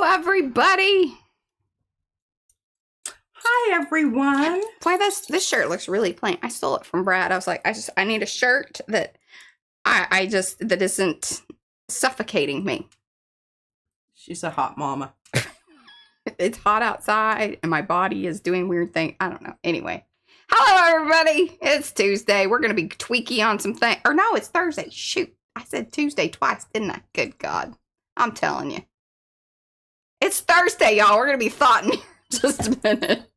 everybody. Hi, everyone. Boy, this shirt looks really plain. I stole it from Brad. I was like, I need a shirt that that isn't suffocating me. She's a hot mama. It's hot outside and my body is doing weird things. I don't know. Anyway. Hello, everybody. It's Tuesday. We're going to be tweaky on some things. Or no, it's Thursday. Shoot. I said Tuesday twice, didn't I? Good God. I'm telling you. It's Thursday, y'all. We're going to be thoughting here in just a minute.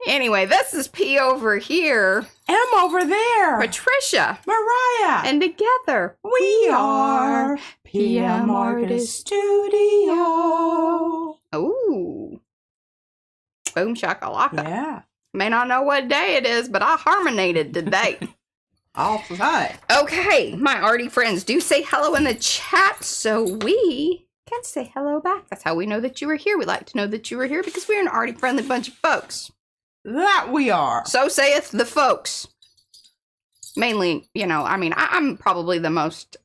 Anyway, this is P over here. M over there. Patricia. Mariah. And together, we are PM Artist Studio. Ooh. Boom shakalaka. Yeah. May not know what day it is, but I harmonated today. All right. Okay, my arty friends, do say hello in the chat so we can say hello back. That's how we know that you are here. We like to know that you are here because we're an arty-friendly bunch of folks. That we are. So saith the folks. Mainly, you know, I mean, I'm probably the most,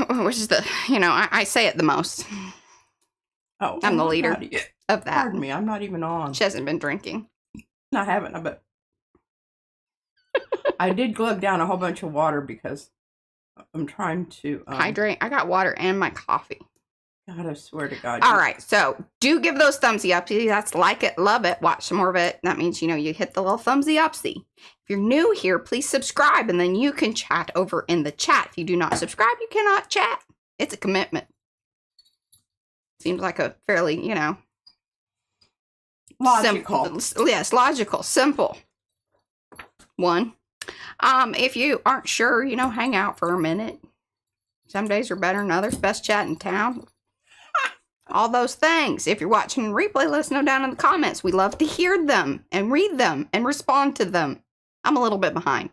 which is the, you know, I say it the most. Oh, I'm the leader of that. Pardon me, I'm not even on. She hasn't been drinking. No, I haven't, but I did glug down a whole bunch of water because I'm trying to hydrate. I got water and my coffee. God, I swear to God. All right, so do give those thumbsy up. That's like it, love it, watch some more of it. That means, you know, you hit the little thumbsy upsy. If you're new here, please subscribe, and then you can chat over in the chat. If you do not subscribe, you cannot chat. It's a commitment. Seems like a fairly, you know, logical. Yes, logical, simple one. If you aren't sure, you know, hang out for a minute. Some days are better than others. Best chat in town. All those things. If you're watching replay, let us know down in the comments. We love to hear them and read them and respond to them. I'm a little bit behind.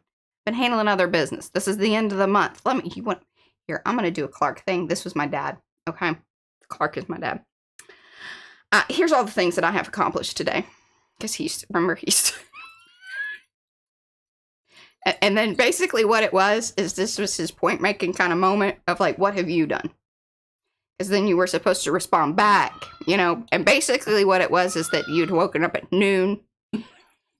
Been handling other business. This is the end of the month. Here, I'm going to do a Clark thing. This was my dad. Okay. Clark is my dad. Here's all the things that I have accomplished today. Because he's and then basically what it was is this was his point making kind of moment of like, what have you done? Because then you were supposed to respond back, you know, and basically what it was is that you'd woken up at noon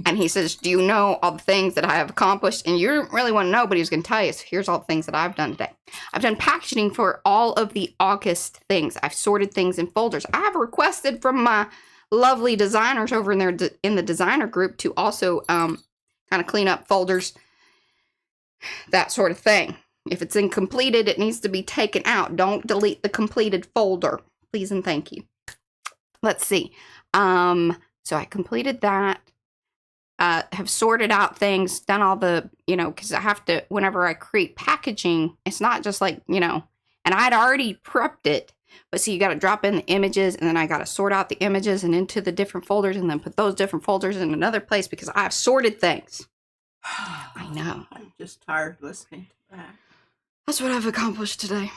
and he says, do you know all the things that I have accomplished? And you don't really want to know, but he was going to tell you, so here's all the things that I've done today. I've done packaging for all of the August things. I've sorted things in folders. I have requested from my lovely designers over in the designer group to also kind of clean up folders, that sort of thing. If it's incompleted, it needs to be taken out. Don't delete the completed folder. Please and thank you. Let's see. So I completed that. Have sorted out things, done all the, you know, because I have to, whenever I create packaging, it's not just like, you know, and I'd already prepped it, but so you got to drop in the images, and then I got to sort out the images and into the different folders, and then put those different folders in another place because I've sorted things. I know. I'm just tired listening to that. That's what I've accomplished today.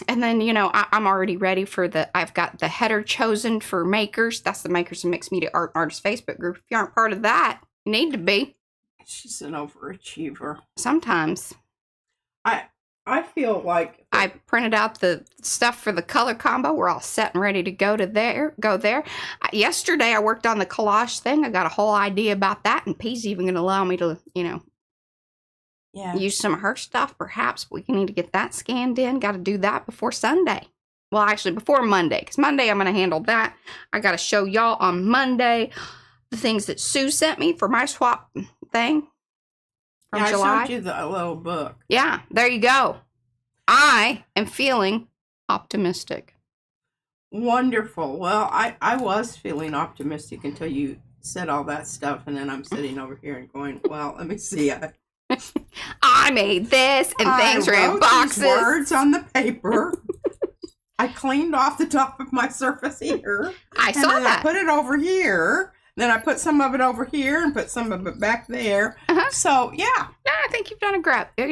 And then, you know, I'm already ready for I've got the header chosen for makers. That's the Makers and Mixed Media Art and Artists Facebook group. If you aren't part of that, you need to be. She's an overachiever. Sometimes. I feel like I printed out the stuff for the color combo. We're all set and ready to go there. Yesterday, I worked on the collage thing. I got a whole idea about that, and P's even going to allow me to, you know, use some of her stuff. Perhaps we need to get that scanned in. Got to do that before Sunday. Well, actually, before Monday, because Monday I'm going to handle that. I got to show y'all on Monday the things that Sue sent me for my swap thing. From July. I showed you the little book. Yeah, there you go. I am feeling optimistic. Wonderful. Well, I was feeling optimistic until you said all that stuff, and then I'm sitting over here and going, well, let me see. I made this, and things are in boxes. These words on the paper. I cleaned off the top of my surface here. I saw that. I put it over here. Then I put some of it over here and put some of it back there. So, yeah. I think you've done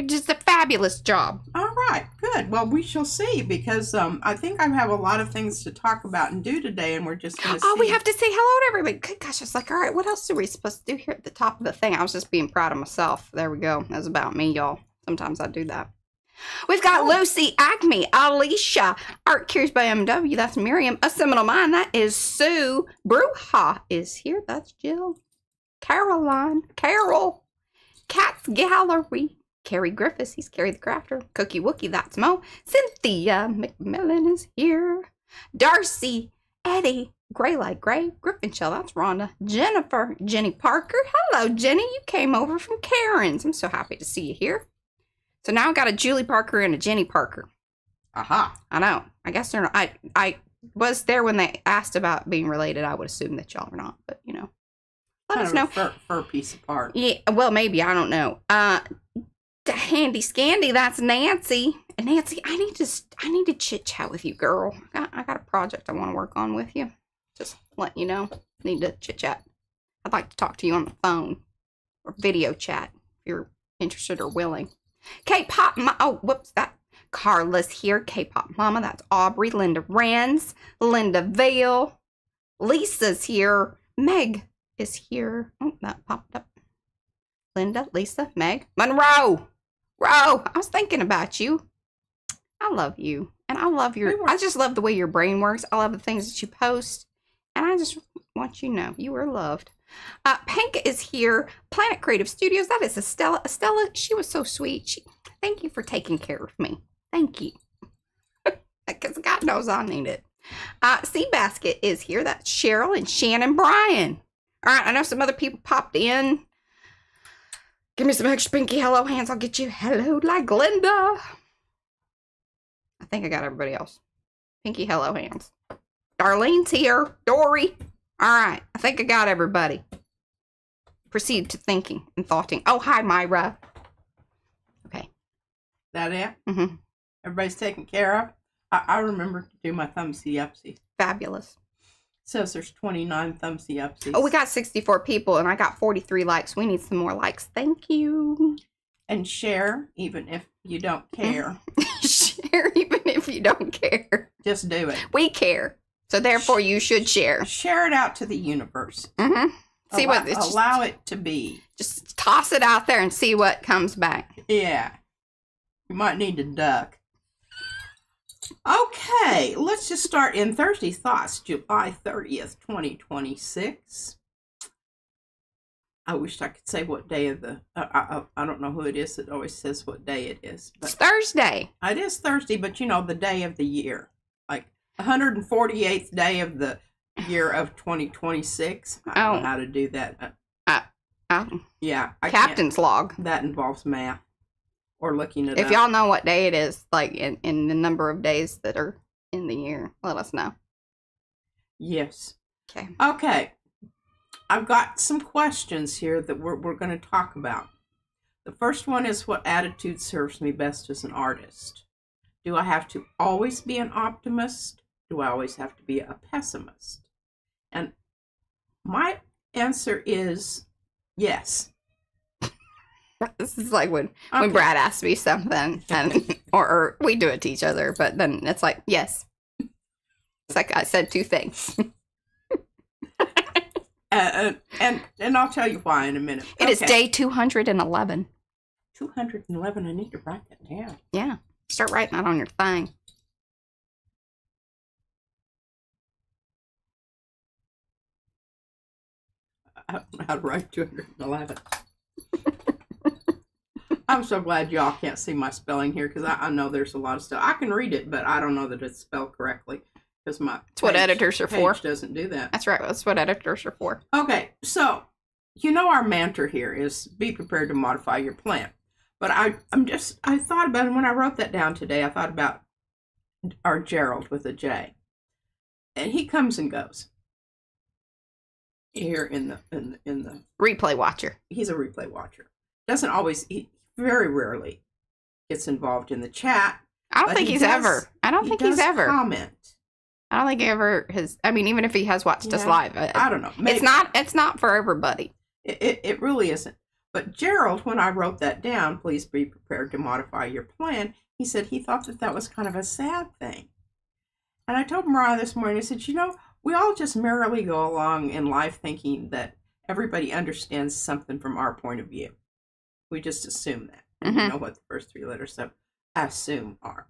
just a fabulous job. All right. Good. Well, we shall see, because I think I have a lot of things to talk about and do today, and we're just going to see. We have to say hello to everybody. Good gosh, it's like, all right, what else are we supposed to do here at the top of the thing? I was just being proud of myself. There we go. That's about me, y'all. Sometimes I do that. We've got Lucy, Acme, Alicia, Art Curious by MW, that's Miriam, A Seminole Mind, that is Sue, Bruja is here, that's Jill, Caroline, Carol, Cat's Gallery, Carrie Griffiths, he's Carrie the Crafter, Cookie Wookie, that's Mo, Cynthia McMillan is here, Darcy, Eddie, Gray Like Gray, Griffin Shell, that's Rhonda, Jennifer, Jenny Parker, hello Jenny, you came over from Karen's, I'm so happy to see you here. So now I've got a Julie Parker and a Jenny Parker. Aha. I know. I guess they're not. I was there when they asked about being related. I would assume that y'all are not, but you know. Let us know. Fur piece apart. Yeah, well, maybe. I don't know. Handy Scandy, that's Nancy. And Nancy, I need to chit chat with you, girl. I got a project I want to work on with you. Just let you know. Need to chit chat. I'd like to talk to you on the phone or video chat if you're interested or willing. K-pop, that Carla's here. K-pop Mama, that's Aubrey. Linda Rans, Linda Vale, Lisa's here. Meg is here. Oh, that popped up. Linda, Lisa, Meg, Monroe. Ro, I was thinking about you. I love you, and I love I just love the way your brain works. I love the things that you post, and I just want you to know you are loved. Pink is here. Planet Creative Studios. That is Estella. Estella, she was so sweet. Thank you for taking care of me. Thank you. Because God knows I need it. Seabasket is here. That's Cheryl and Shannon Bryan. All right, I know some other people popped in. Give me some extra pinky hello hands. I'll get you hello like Linda. I think I got everybody else. Pinky hello hands. Darlene's here. Dory. All right, I think I got everybody. Proceed to thinking and thoughting. Oh, hi, Myra. Okay. That it? Mm-hmm. Everybody's taken care of? I remember to do my thumbsy-upsy. Fabulous. Says there's 29 thumbsy-upsies. Oh, we got 64 people, and I got 43 likes. We need some more likes. Thank you. And share, even if you don't care. Share, even if you don't care. Just do it. We care. So therefore, you should share. Share it out to the universe. Mm-hmm. See allow it to be. Just toss it out there and see what comes back. Yeah. You might need to duck. Okay, let's just start in Thursday Thoughts, July 30th, 2026. I wish I could say what day of the... I don't know who it is that always says what day it is. But it's Thursday. It is Thursday, but you know, the day of the year. Like 148th day of the year of 2026. I don't know how to do that. Yeah. Captain's log. That involves math or looking it up. If y'all know what day it is, like in the number of days that are in the year, let us know. Yes. Okay. Okay. I've got some questions here that we're going to talk about. The first one is, what attitude serves me best as an artist? Do I have to always be an optimist? Do I always have to be a pessimist? And my answer is yes. This is like when Brad asks me something, and or we do it to each other, but then it's like, yes. It's like I said two things. And I'll tell you why in a minute. It is day 211. 211. I need to write that down. Yeah. Start writing that on your thing. I don't know how to write 211. I'm so glad y'all can't see my spelling here, because I know there's a lot of stuff. I can read it, but I don't know that it's spelled correctly. Because that's what editors are for. Doesn't do that. That's right. That's what editors are for. Okay, so you know our mantra here is be prepared to modify your plan. But I thought about it when I wrote that down today. I thought about our Gerald with a J, and he comes and goes here in the replay watcher. He's a replay watcher. Doesn't always. He very rarely gets involved in the chat. I don't think he's ever. I don't think he's ever comment. I don't think he ever has. I mean, even if he has watched us live, I don't know. Maybe. It's not for everybody. It really isn't. But Gerald, when I wrote that down, please be prepared to modify your plan, he said he thought that was kind of a sad thing. And I told Mariah this morning, I said, you know, we all just merrily go along in life thinking that everybody understands something from our point of view. We just assume that. And you know what the first three letters of assume are.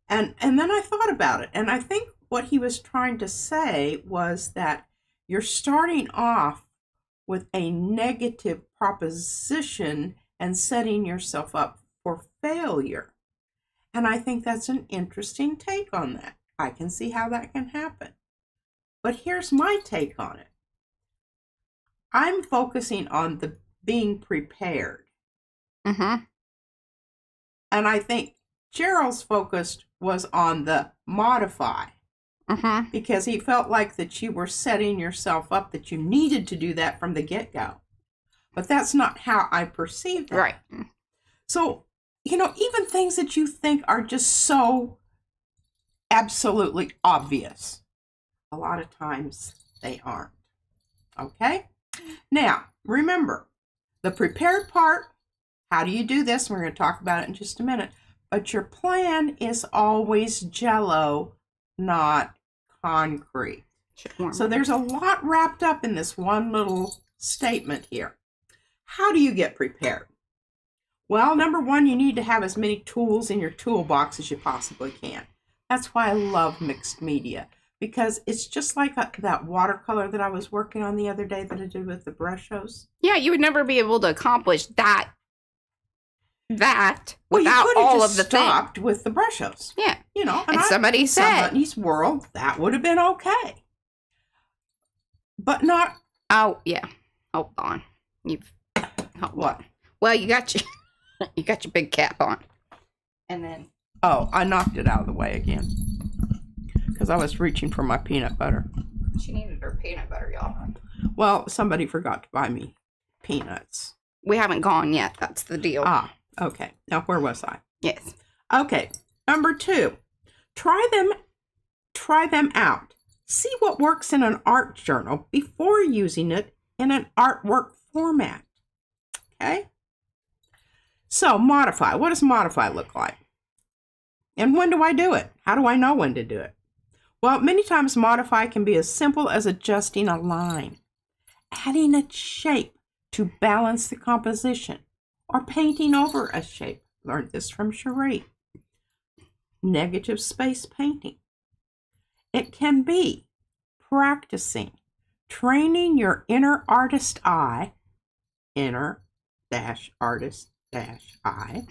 And then I thought about it, and I think what he was trying to say was that you're starting off with a negative proposition and setting yourself up for failure. And I think that's an interesting take on that. I can see how that can happen. But here's my take on it. I'm focusing on the being prepared. Mm-hmm. And I think Gerald's focus was on the modify. Mm-hmm. Because he felt like that you were setting yourself up, that you needed to do that from the get-go. But that's not how I perceived it. Right. So, even things that you think are just so absolutely obvious, a lot of times they aren't. Okay? Now, remember, the prepared part, how do you do this? We're going to talk about it in just a minute. But your plan is always Jell-O, not concrete. So there's a lot wrapped up in this one little statement here. How do you get prepared? Well, number one, you need to have as many tools in your toolbox as you possibly can. That's why I love mixed media, because it's just like that watercolor that I was working on the other day that I did with the brushes. Yeah, you would never be able to accomplish that without you all of the stopped with the brushes. Yeah. And somebody said, somebody's world, that would have been okay. But not. Oh, yeah. Hold on. What? Well, you got your big cap on. And then. Oh, I knocked it out of the way again. Because I was reaching for my peanut butter. She needed her peanut butter, y'all. Well, somebody forgot to buy me peanuts. We haven't gone yet. That's the deal. Ah, okay. Now, where was I? Yes. Okay. Number 2, try them out. See what works in an art journal before using it in an artwork format. Okay? So, modify. What does modify look like? And when do I do it? How do I know when to do it? Well, many times modify can be as simple as adjusting a line, adding a shape to balance the composition, or painting over a shape. Learned this from Cherie. Negative space painting. It can be practicing, training your inner artist eye, inner-artist-eye,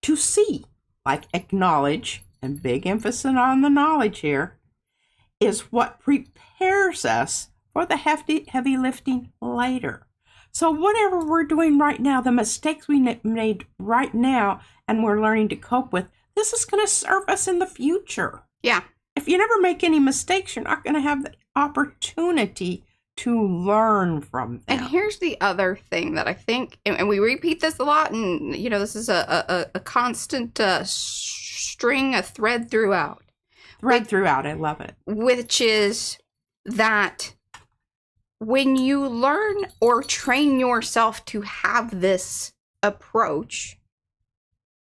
to see, like acknowledge, and big emphasis on the knowledge here, is what prepares us for the heavy lifting later. So whatever we're doing right now, the mistakes we made right now and we're learning to cope with, this is going to serve us in the future. Yeah. If you never make any mistakes, you're not going to have the opportunity to learn from them. And here's the other thing that I think, and we repeat this a lot, and this is a constant string, a thread throughout. I love it. Which is that when you learn or train yourself to have this approach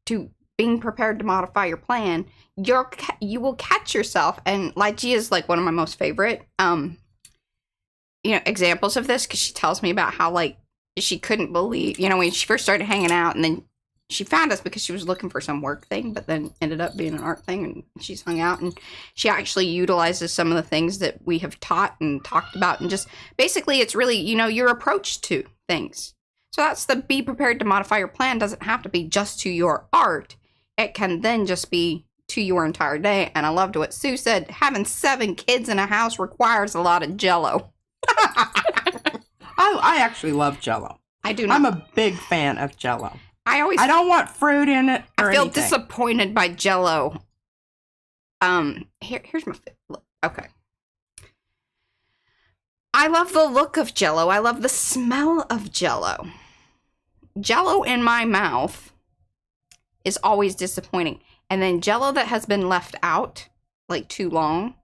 to being prepared to modify your plan, you will catch yourself. And Lygia is like one of my most favorite examples of this, because she tells me about how she couldn't believe, when she first started hanging out, and then she found us because she was looking for some work thing, but then ended up being an art thing, and she's hung out, and she actually utilizes some of the things that we have taught and talked about, and just basically it's really, your approach to things. So that's the be prepared to modify your plan. Doesn't have to be just to your art. It can then just be to your entire day. And I loved what Sue said. Having 7 kids in a house requires a lot of Jell-O. I actually love Jell-O. I do not. I'm a big fan of Jell-O. I don't want fruit in it or I feel anything. disappointed by Jell-O. Here's my look. Okay. I love the look of Jell-O. I love the smell of Jell-O. Jell-O in my mouth is always disappointing. And then Jell-O that has been left out too long,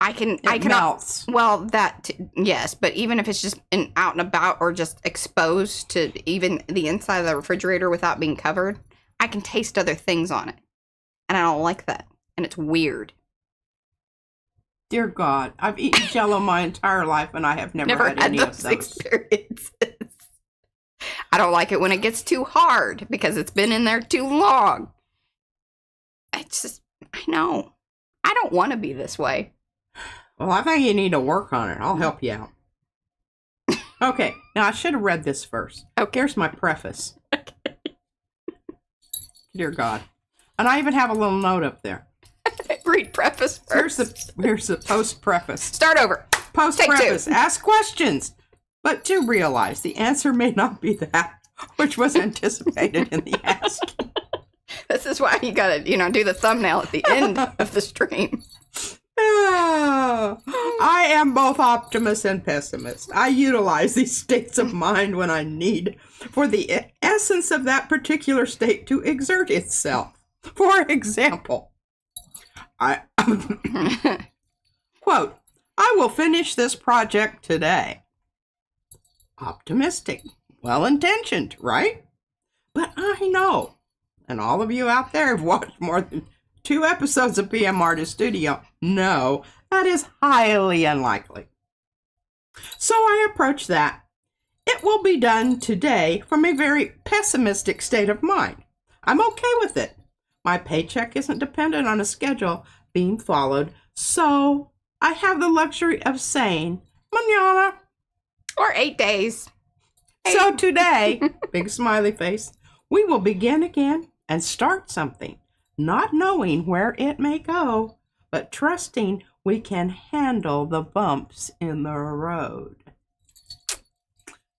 I can melts. Well, yes, but even if it's just out and about or just exposed to even the inside of the refrigerator without being covered, I can taste other things on it. And I don't like that. And it's weird. Dear God, I've eaten Jell-O my entire life and I have never had any of those experiences. I don't like it when it gets too hard because it's been in there too long. It's just, I know. I don't want to be this way. Well, I think you need to work on it. I'll help you out. Okay, now I should have read this first. Okay. Here's my preface. Okay. Dear God. And I even have a little note up there. Read preface first. Here's the post-preface. Start over. Post-preface. Ask questions, but do realize the answer may not be that which was anticipated in the ask. This is why you gotta, do the thumbnail at the end of the stream. I am both optimist and pessimist. I utilize these states of mind when I need for the essence of that particular state to exert itself. For example, quote, I will finish this project today. Optimistic, well-intentioned, right? But I know, and all of you out there have watched more than 2 episodes of PM Artist Studio know that is highly unlikely. So I approach that. It will be done today from a very pessimistic state of mind. I'm okay with it. My paycheck isn't dependent on a schedule being followed, so I have the luxury of saying, mañana. Or 8 days. So today, big smiley face, we will begin again and start something, not knowing where it may go, but trusting we can handle the bumps in the road.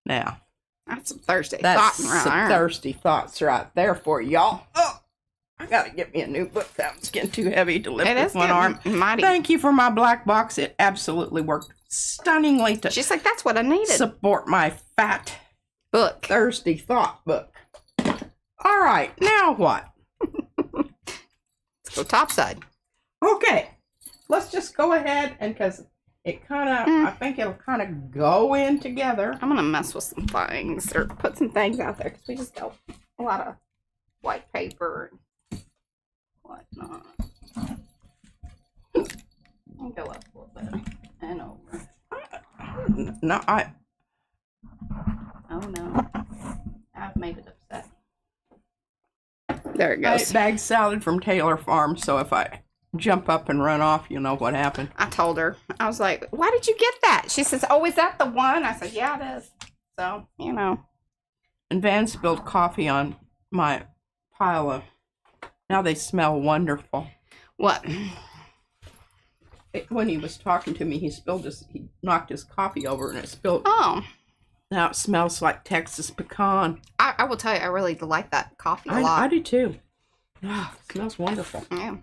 Now, that's some thirsty thirsty thoughts right there for y'all. Oh, I gotta get me a new book. That one's getting too heavy to lift with one arm. Mighty. Thank you for my black box. It absolutely worked stunningly to She's like, that's what I needed. Support my fat book. Thirsty thought book. All right, now what? Let's go topside. Okay, let's just go ahead and because it kind of, I think it'll kind of go in together. I'm gonna mess with some things or put some things out there because we just got a lot of white paper and whatnot. I'll go up a little bit and over. No, Oh no, I've made it upset. There it goes. I bagged salad from Taylor Farm, so if I jump up and run off, you know what happened. I told her, I was like, why did you get that? She says, oh, is that the one? I said, yeah, it is. So, And Van spilled coffee on my pile of, now they smell wonderful. What? When he was talking to me, he knocked his coffee over and it spilled. Oh. Now it smells like Texas pecan. I will tell you, I really like that coffee a lot. I do too. Oh, it smells wonderful. Yeah.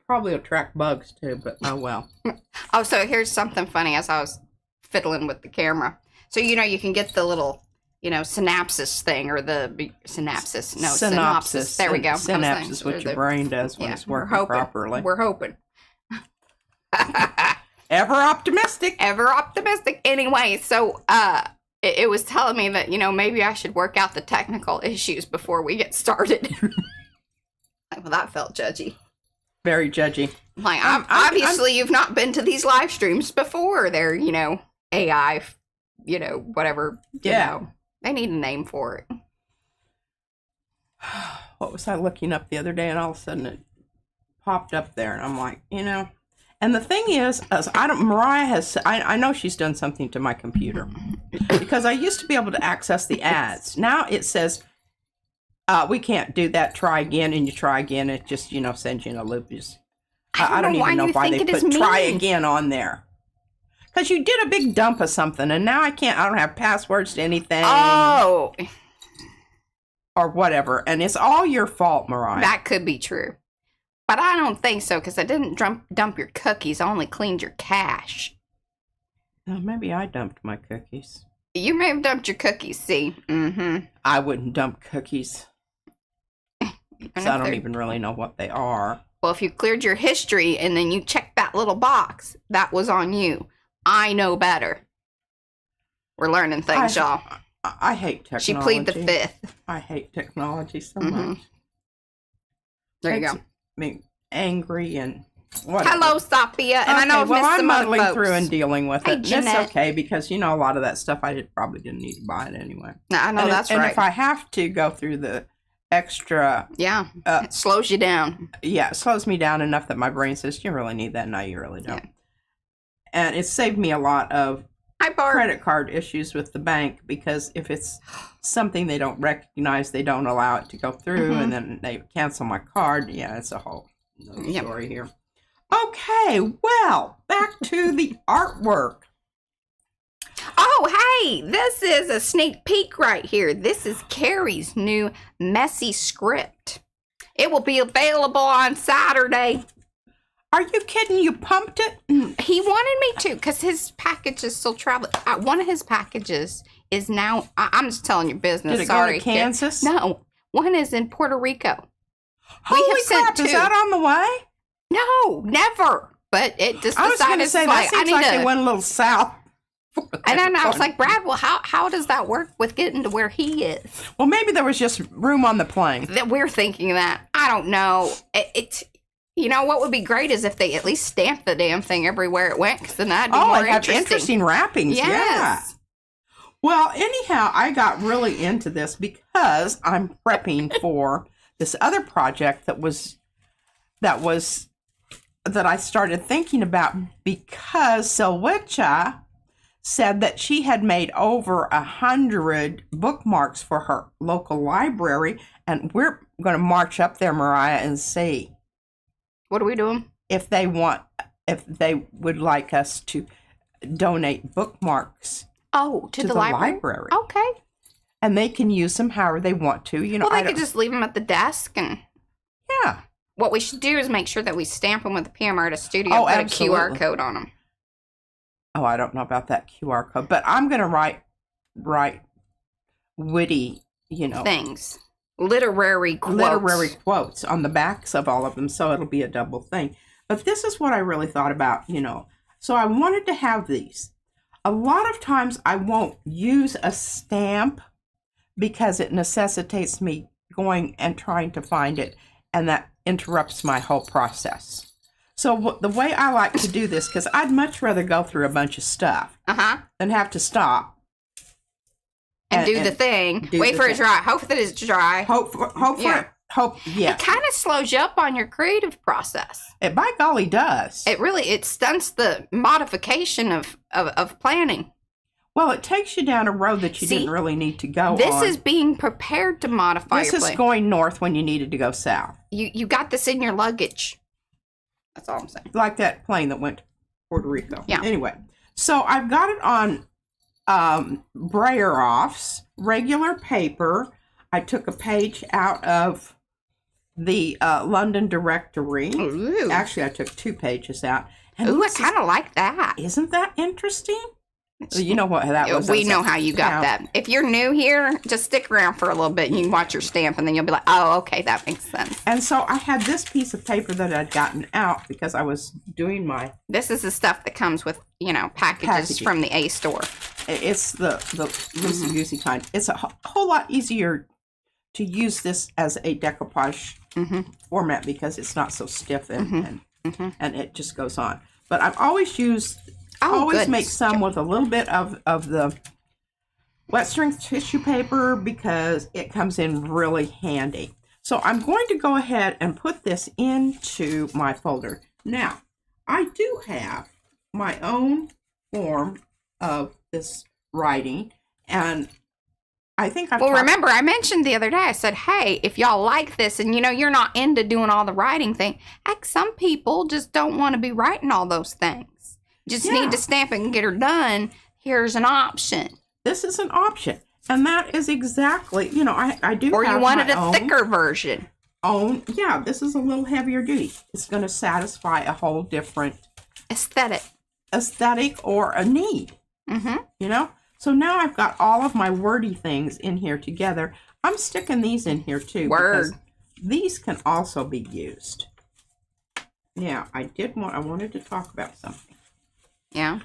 Probably attract bugs too, but oh well. Oh, so here's something funny as I was fiddling with the camera. So, you can get the little, synapses thing or the synopsis. No, synopsis. There we go. Synapse is what your brain does when it's working properly. We're hoping. Ever optimistic. Ever optimistic. Anyway, so it was telling me that, maybe I should work out the technical issues before we get started. Well, that felt judgy. Very judgy. Like, obviously, you've not been to these live streams before. They're, AI, whatever. Yeah. They need a name for it. What was I looking up the other day, and all of a sudden it popped up there, and I'm like, And the thing is Mariah has, I know she's done something to my computer because I used to be able to access the ads. Now it says, we can't do that. Try again, and you try again. It just, sends you in a loop. I don't even know why they put try again on there. Because you did a big dump of something, and now I don't have passwords to anything. Oh. Or whatever. And it's all your fault, Mariah. That could be true. But I don't think so, because I didn't dump your cookies. I only cleaned your cache. Well, maybe I dumped my cookies. You may have dumped your cookies, see? Mm-hmm. I wouldn't dump cookies. Because I don't even really know what they are. Well, if you cleared your history and then you checked that little box, that was on you. I know better. We're learning things, y'all. I hate technology. She plead the fifth. I hate technology so much. There you go. Me angry and Whatever. Hello, Sophia. And I know I've missed I'm some other muddling folks. through and dealing with Hey, it. It's Jeanette. okay because, a lot of that stuff probably didn't need to buy it anyway. I know, that's and right. if I have to go through the extra... Yeah, it slows you down. Yeah, it slows me down enough that my brain says, you really need that? No, you really don't. Yeah. And it saved me a lot of Hi, Barb. credit card issues with the bank because if it's something they don't recognize, they don't allow it to go through, and then they cancel my card. Yeah, it's a whole story here. Okay, well, back to the artwork. Oh, hey, this is a sneak peek right here. This is Carrie's new messy script. It will be available on Saturday. Are you kidding? You pumped it? He wanted me to because his package is still traveling. One of his packages is now, I'm just telling you business. Did it Sorry, go to Kansas? Kid. No, one is in Puerto Rico. Holy crap, is that on the way? No, never. But it just I was going to say, that seems like they went a little south. And then I was like, Brad, well, how does that work with getting to where he is? Well, maybe there was just room on the plane. That we're thinking that. I don't know. What would be great is if they at least stamped the damn thing everywhere it went, because then that'd be more interesting wrappings. Yes. Yeah. Well, anyhow, I got really into this because I'm prepping for this other project that I started thinking about because Selwicha said that she had made over 100 bookmarks for her local library, and we're going to march up there, Mariah, and see. What are we doing? If they would like us to donate bookmarks. Oh, to the library. Okay. And they can use them however they want to. Well, they could just leave them at the desk, and yeah. What we should do is make sure that we stamp them with the PM Artist Studio. Oh, put absolutely. a QR code on them. Oh, I don't know about that QR code, but I'm going to write witty, things. Literary quotes on the backs of all of them, so it'll be a double thing. But this is what I really thought about, So I wanted to have these. A lot of times I won't use a stamp because it necessitates me going and trying to find it, and that interrupts my whole process. So the way I like to do this, because I'd much rather go through a bunch of stuff than have to stop. And do the thing. Wait for it to dry. Hope that it's dry. Hope for it. Yeah. It kind of slows you up on your creative process. It by golly does. It stunts the modification of planning. Well, it takes you down a road that you didn't really need to go on. This is being prepared to modify your plan. This is going north when you needed to go south. You got this in your luggage. That's all I'm saying. Like that plane that went to Puerto Rico. Yeah. Anyway, so I've got it on Brayer-Offs, regular paper. I took a page out of the London Directory. Ooh. Actually, I took 2 pages out. And I kind of like that. Isn't that interesting? You know what that was. We know how you got that. If you're new here, just stick around for a little bit and you can watch your stamp and then you'll be like, oh, okay, that makes sense. And so I had this piece of paper that I'd gotten out because I was doing my... This is the stuff that comes with, packages from the A store. It's the loosey-goosey kind. It's a whole lot easier to use this as a decoupage format because it's not so stiff and it just goes on. But I've always used... make some with a little bit of the wet strength tissue paper because it comes in really handy. So I'm going to go ahead and put this into my folder. Now, I do have my own form of this writing, and I think remember, I mentioned the other day, I said, hey, if y'all like this and you're not into doing all the writing thing, heck, some people just don't want to be writing all those things. Just need to stamp it and get her done. Here's an option. This is an option. And that is exactly, I do or have you wanted my a own, thicker version. This is a little heavier duty. It's going to satisfy a whole different aesthetic or a need. So now I've got all of my wordy things in here together. I'm sticking these in here too. Because these can also be used. Now, I wanted to talk about something. Yeah.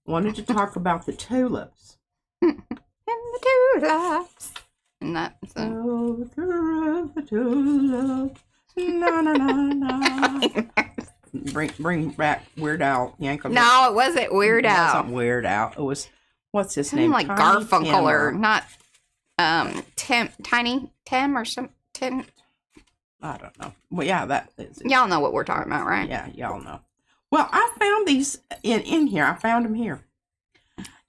Wanted to talk about the tulips. And the tulips. And that's through the tulips. Na na na na. bring back Weird Al Yankovic. No, it wasn't Weird Al. It wasn't Weird Al. It was, what's his Something name? like Tiny Garfunkel or Tim not Tiny Tim or some Tim. I don't know. Well, yeah, that is it. Y'all know what we're talking about, right? Yeah, y'all know. Well, I found these in here. I found them here.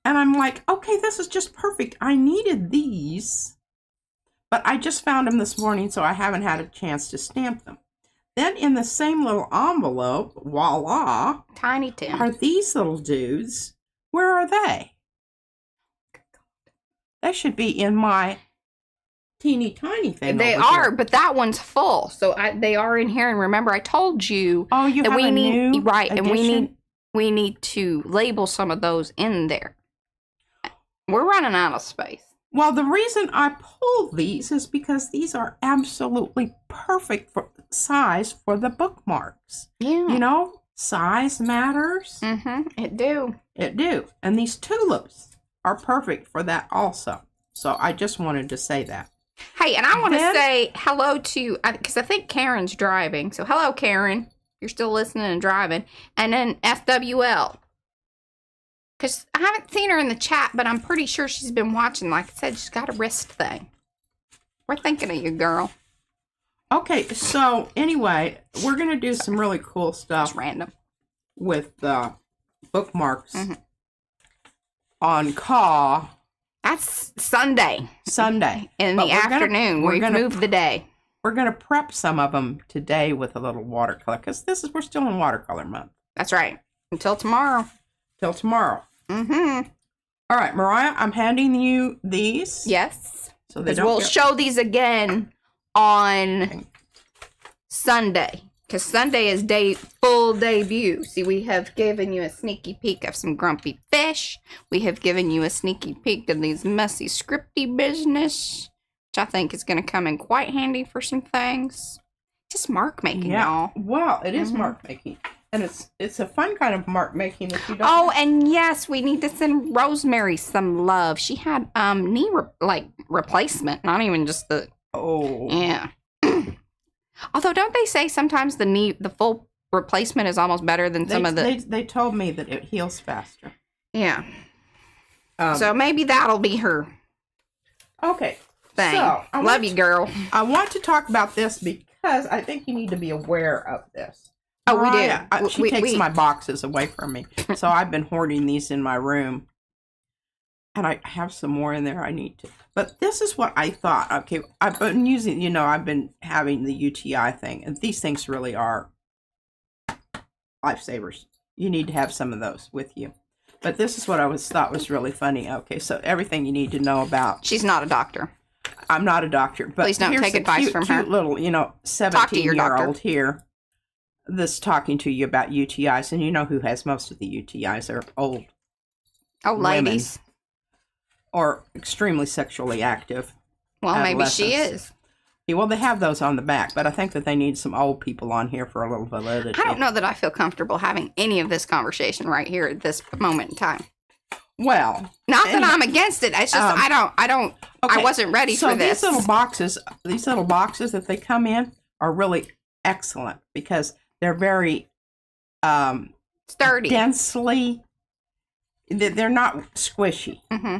And I'm like, okay, this is just perfect. I needed these, but I just found them this morning, so I haven't had a chance to stamp them. Then in the same little envelope, voila, Tiny Tim. are these little dudes. Where are they? They should be in my teeny tiny thing. They over are, here. but that one's full, so they are in here. And remember, I told you Oh, you that have a new right, edition? and we need to label some of those in there. We're running out of space. Well, the reason I pulled these is because these are absolutely perfect for size for the bookmarks. Yeah, You know, size matters. it do. It do. And these tulips are perfect for that also. So I just wanted to say that. Hey, and I want to Then- say hello to, because I think Karen's driving. So hello, Karen. You're still listening and driving. And then FWL. Because I haven't seen her in the chat, but I'm pretty sure she's been watching. Like I said, she's got a wrist thing. We're thinking of you, girl. Okay, so anyway, we're going to do some really cool It's stuff random. with the bookmarks Mhm. on CAW That's Sunday Sunday. in But the we're gonna- afternoon. we're We've gonna- moved the day. We're going to prep some of them today with a little watercolor because we're still in watercolor month That's right. Until tomorrow. till tomorrow. Mm-hmm. All right, Mariah, I'm handing you these. Yes. So they Because don't we'll get- show these again on Sunday. Because Sunday is full debut. See, we have given you a sneaky peek of some grumpy fish. We have given you a sneaky peek of these messy scripty business, which I think is going to come in quite handy for some things. Just mark making, y'all. Well, it is Mhm. mark making. And it's a fun kind of mark making that you don't Oh, and yes, we need to send Rosemary some love. She had knee replacement, not even just the Oh. yeah. Although, don't they say sometimes the full replacement is almost better than some of the They told me that it heals faster. yeah. Um, So maybe that'll be her okay. thing. So, Love you, girl. I want to talk about this because I think you need to be aware of this. Oh, we do. Mariah, she takes my boxes away from me. So I've been hoarding these in my room. And I have some more in there I need to. But this is what I thought. Okay, I've been using, I've been having the UTI thing. And these things really are lifesavers. You need to have some of those with you. But this is what I thought was really funny. Okay, so everything you need to know about. She's not a doctor. I'm not a doctor. But Please don't here's take a advice cute, from her. cute little, Talk to your 17-year-old here. This talking to you about UTIs, and you know who has most of the UTIs are old Oh, women. ladies. Or extremely sexually active. Well, maybe she adolescents. is. Yeah, well, they have those on the back, but I think that they need some old people on here for a little validity. I don't know that I feel comfortable having any of this conversation right here at this moment in time. Well, Not that anyway. I'm against it. It's just I don't. Okay, I wasn't ready so for this. these little boxes that they come in are really excellent because they're very Sturdy. densely. They're not squishy. Mm-hmm.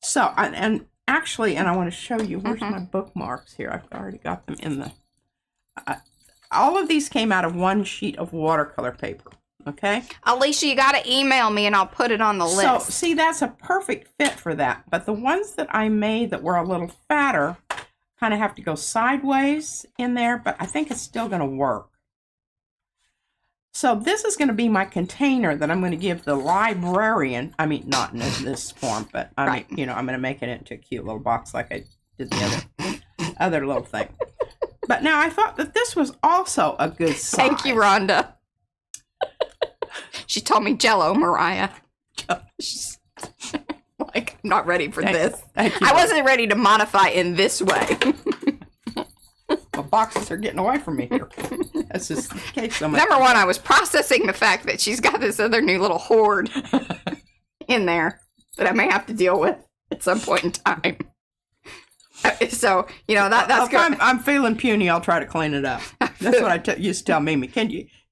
So, and actually, and I want to show you, where's my bookmarks here? I've already got them in the, all of these came out of one sheet of watercolor paper, okay? Alicia, you got to email me and I'll put it on the list. So, see, that's a perfect fit for that. But the ones that I made that were a little fatter kind of have to go sideways in there, but I think it's still going to work. So this is going to be my container that I'm going to give the librarian. I mean, not in this form, but I'm going to make it into a cute little box like I did the other little thing. But now I thought that this was also a good size. Thank you, Rhonda. She told me Jello, Mariah. She's like, I'm not ready for this. Thank you. I wasn't ready to modify in this way. My boxes are getting away from me here. That's just the case. Number one, I was processing the fact that she's got this other new little hoard in there that I may have to deal with at some point in time. So, that's if good. I'm feeling puny, I'll try to clean it up. That's what I used to tell Mimi.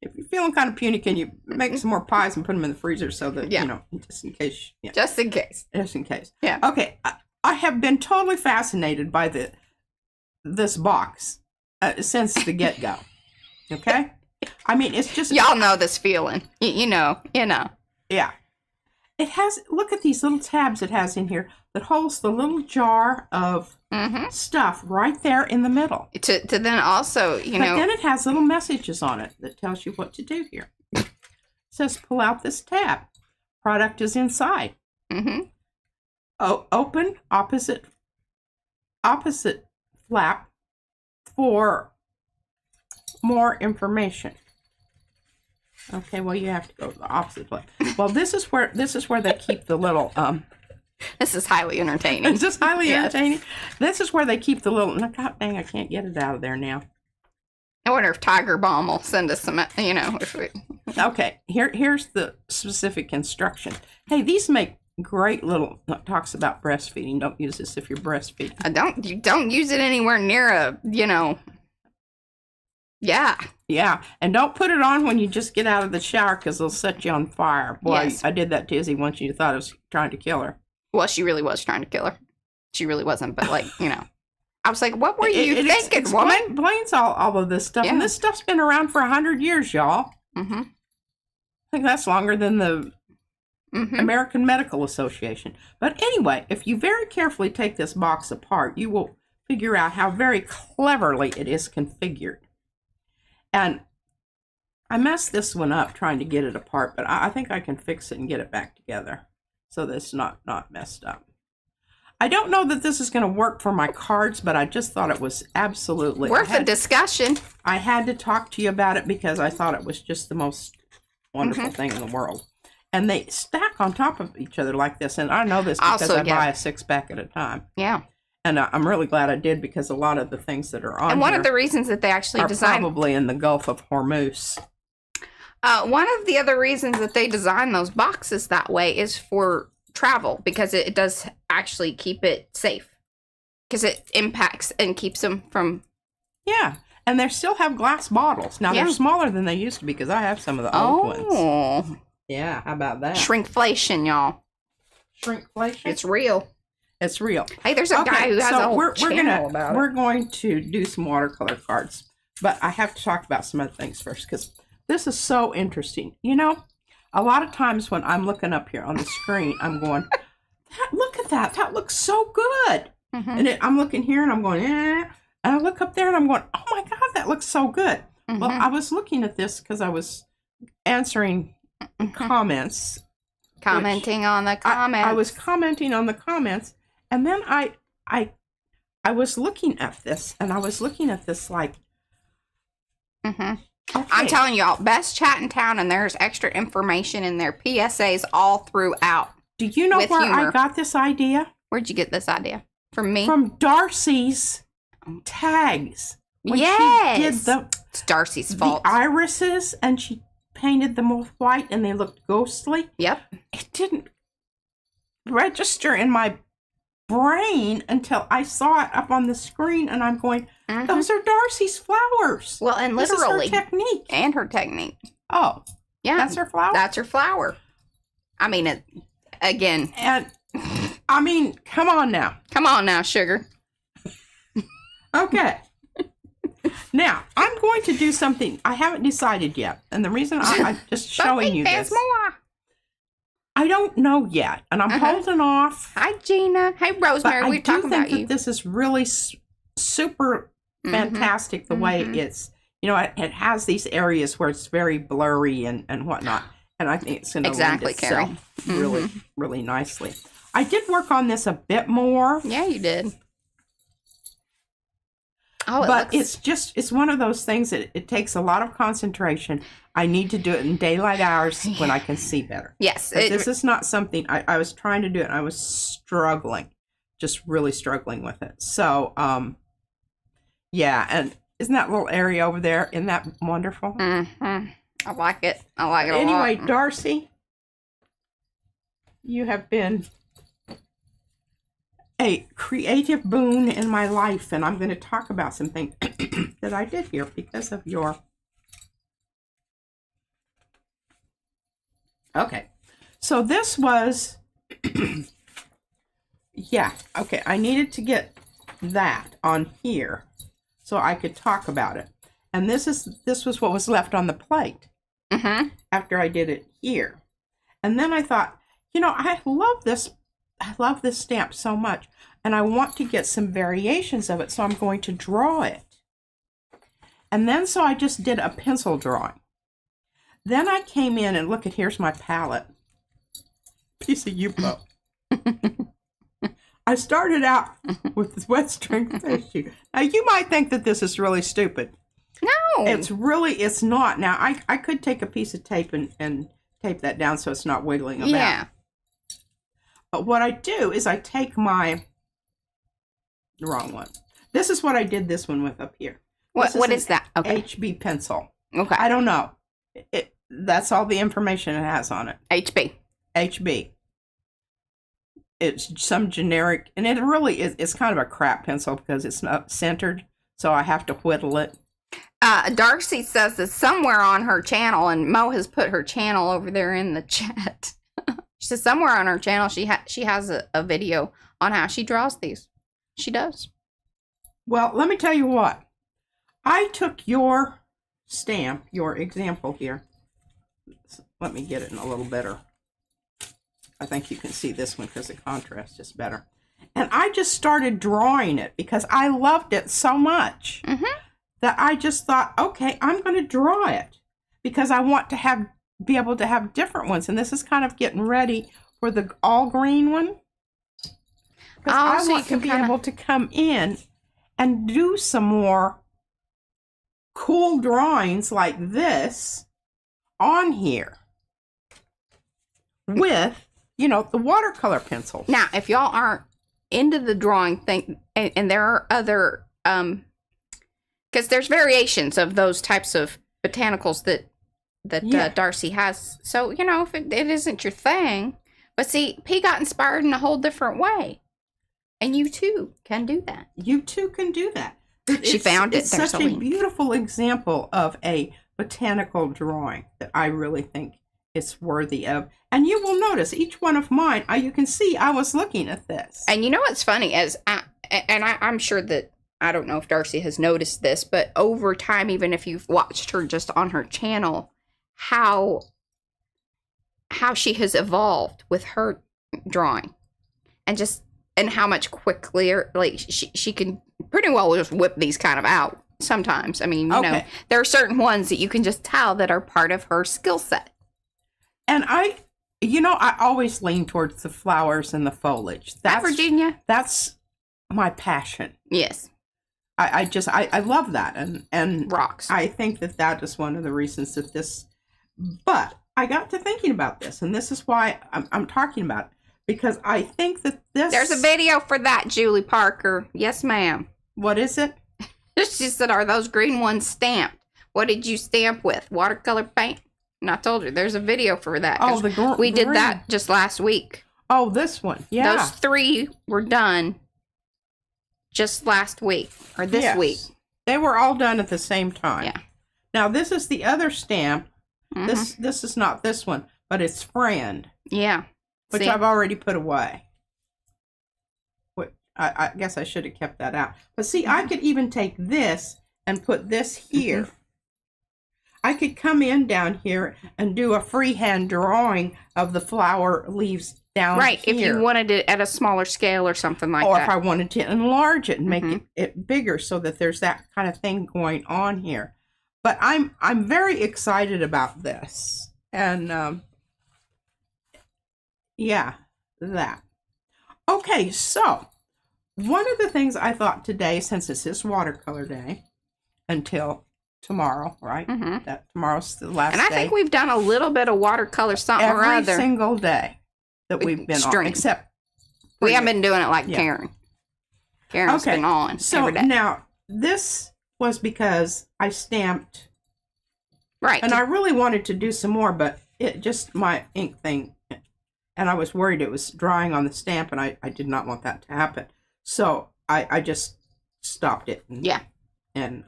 if you're feeling kind of puny, can you make some more pies and put them in the freezer so that, you know, just in case. Yeah. Just in case. Just in case. Yeah. Okay. I have been totally fascinated by this box since the get-go. Okay? I mean, it's just... Y'all know this feeling. You know. Yeah. It has... Look at these little tabs it has in here that holds the little jar of stuff right there in the middle. To then also, you know... But then it has little messages on it that tells you what to do here. It says, pull out this tab. Product is inside. Oh, open opposite flap for more information. Okay, well, you have to go to the opposite flap. Well, this is where they keep the little This is highly entertaining. Is this highly entertaining? This is where they keep the little... God dang, I can't get it out of there now. I wonder if Tiger Balm will send us some, you know. If we... Okay, here's the specific instruction. Hey, these make great little... Talks about breastfeeding. Don't use this if you're breastfeeding. You don't use it anywhere near a, you know... Yeah. Yeah, and don't put it on when you just get out of the shower because it'll set you on fire. Boy, Yes. I did that to Izzy once. You thought I was trying to kill her. Well, she really was trying to kill her. She really wasn't, but like, you know. I was like, what were you thinking, woman? It explains all of this stuff. Yeah. And this stuff's been around for 100 years, y'all. I think that's longer than the American Medical Association. But anyway, if you very carefully take this box apart, you will figure out how very cleverly it is configured. And I messed this one up trying to get it apart, but I think I can fix it and get it back together so that it's not messed up. I don't know that this is going to work for my cards, but I just thought it was absolutely worth a discussion. I had to talk to you about it because I thought it was just the most wonderful thing in the world. And they stack on top of each other like this. And I know this because Also, I buy a 6-pack at a time. Yeah. And I'm really glad I did because a lot of the things that are on And one here of the reasons that they actually are designed... probably in the Gulf of Hormuz. One of the other reasons that they design those boxes that way is for travel, because it does actually keep it safe. Because it impacts and keeps them from... Yeah. And they still have glass bottles. Now, they're smaller than they used to be because I have some of the old ones. Yeah, how about that? Shrinkflation, y'all. Shrinkflation? It's real. It's real. Hey, there's a guy who has a whole channel about it. We're going to do some watercolor cards. But I have to talk about some other things first because this is so interesting. You know, a lot of times when I'm looking up here on the screen, I'm going, look at that. That looks so good. And I'm looking here and I'm going, eh. And I look up there and I'm going, oh my God, that looks so good. Well, I was looking at this because I was answering comments. Commenting on the comments. I was commenting on the comments. And then I was looking at this and I was looking at this like, okay. I'm telling y'all, best chat in town, and there's extra information in their PSAs all throughout. Do you know where humor. I got this idea? Where'd you get this idea? From me? From Darcy's tags. When yes. she did it's Darcy's fault. The irises and she painted them with white and they looked ghostly. Yep. It didn't register in my brain until I saw it up on the screen and I'm going, those are Darcy's flowers. Well, and literally. This is her technique. And her technique. Oh. Yeah. That's her flower? That's her flower. I mean, again. And, I mean, come on now. Come on now, sugar. Okay. Now, I'm going to do something I haven't decided yet. And the reason I'm just showing you this. More. I don't know yet. And I'm holding off. Hi, Gina. Hey, Rosemary. We're talking about you. I do think that this is really super fantastic the way it's, you know, it has these areas where it's very blurry and whatnot. And I think it's going to lend itself really, really nicely. I did work on this a bit more. Yeah, you did. Oh, but it's one of those things that it takes a lot of concentration. I need to do it in daylight hours when I can see better. Yes. This is not something I was trying to do it and I was struggling, just really struggling with it. So, yeah. And isn't that little area over there, isn't that wonderful? I like it. I like it a lot. Anyway, Darcy, you have been a creative boon in my life, and I'm going to talk about some things that I did here because of your Okay. So this was, yeah, okay. I needed to get that on here so I could talk about it. And this was what was left on the plate after I did it here. And then I thought, you know, I love this stamp so much, and I want to get some variations of it, so I'm going to draw it. And then so I just did a pencil drawing. Then I came in and look at, here's my palette. Piece of Yupo. I started out with this wet string tissue. Now you might think that this is really stupid. No. It's not. Now I could take a piece of tape and tape that down so it's not wiggling about. Yeah. But what I do is I take the wrong one. This is what I did this one with up here. What is that? Okay. HB pencil. Okay. I don't know. That's all the information it has on it. HB. HB. It's some generic, and it really is. It's kind of a crap pencil because it's not centered, so I have to whittle it. Darcy says that somewhere on her channel, and Mo has put her channel over there in the chat. She says somewhere on her channel she has a video on how she draws these. She does. Well, let me tell you what. I took your stamp, your example here. Let me get it in a little better. I think you can see this one because the contrast is better. And I just started drawing it because I loved it so much that I just thought, okay, I'm going to draw it because I want to be able to have different ones. And this is kind of getting ready for the all green one. Because I want to be able to come in and do some more cool drawings like this on here with, you know, the watercolor pencils. Now, if y'all aren't into the drawing thing, and there are other, because there's variations of those types of botanicals that Darcy has. So, you know, if it isn't your thing, but see, P got inspired in a whole different way. And you too can do that. You too can do that. She found it. It's such a beautiful example of a botanical drawing that I really think it's worthy of. And you will notice each one of mine, you can see I was looking at this. And you know what's funny is, I'm sure that, I don't know if Darcy has noticed this, but over time, even if you've watched her just on her channel, how she has evolved with her drawing, and how much quicker, like, she can pretty well just whip these kind of out sometimes. I mean, you know, there are certain ones that you can just tell that are part of her skill set. And I always lean towards the flowers and the foliage. That's Virginia. That's my passion. Yes. I love that. And rocks. I think that is one of the reasons that this, but I got to thinking about this, and this is why I'm talking about it. Because I think that there's a video for that, Julie Parker. Yes, ma'am. What is it? She said, are those green ones stamped? What did you stamp with? Watercolor paint? And I told her there's a video for that. Oh, we did that just last week. Oh, this one. Yeah. Those 3 were done just last week or this week. They were all done at the same time. Yeah. Now, this is the other stamp. This is not this one, but it's Friend. Yeah. Which I've already put away. I guess I should have kept that out. But see, I could even take this and put this here. I could come in down here and do a freehand drawing of the flower leaves down here. Right, if you wanted it at a smaller scale or something like that. Or if I wanted to enlarge it and make it bigger so that there's that kind of thing going on here. But I'm very excited about this. And yeah, that. Okay, so one of the things I thought today, since this is watercolor day, until tomorrow, right? That tomorrow's the last day. And I think we've done a little bit of watercolor something or other. Every single day that we've been on, except we haven't been doing it like Karen. Karen's been on every day. Now, this was because I stamped. Right. And I really wanted to do some more, but it just, my ink thing, and I was worried it was drying on the stamp, and I did not want that to happen. So I just stopped it. And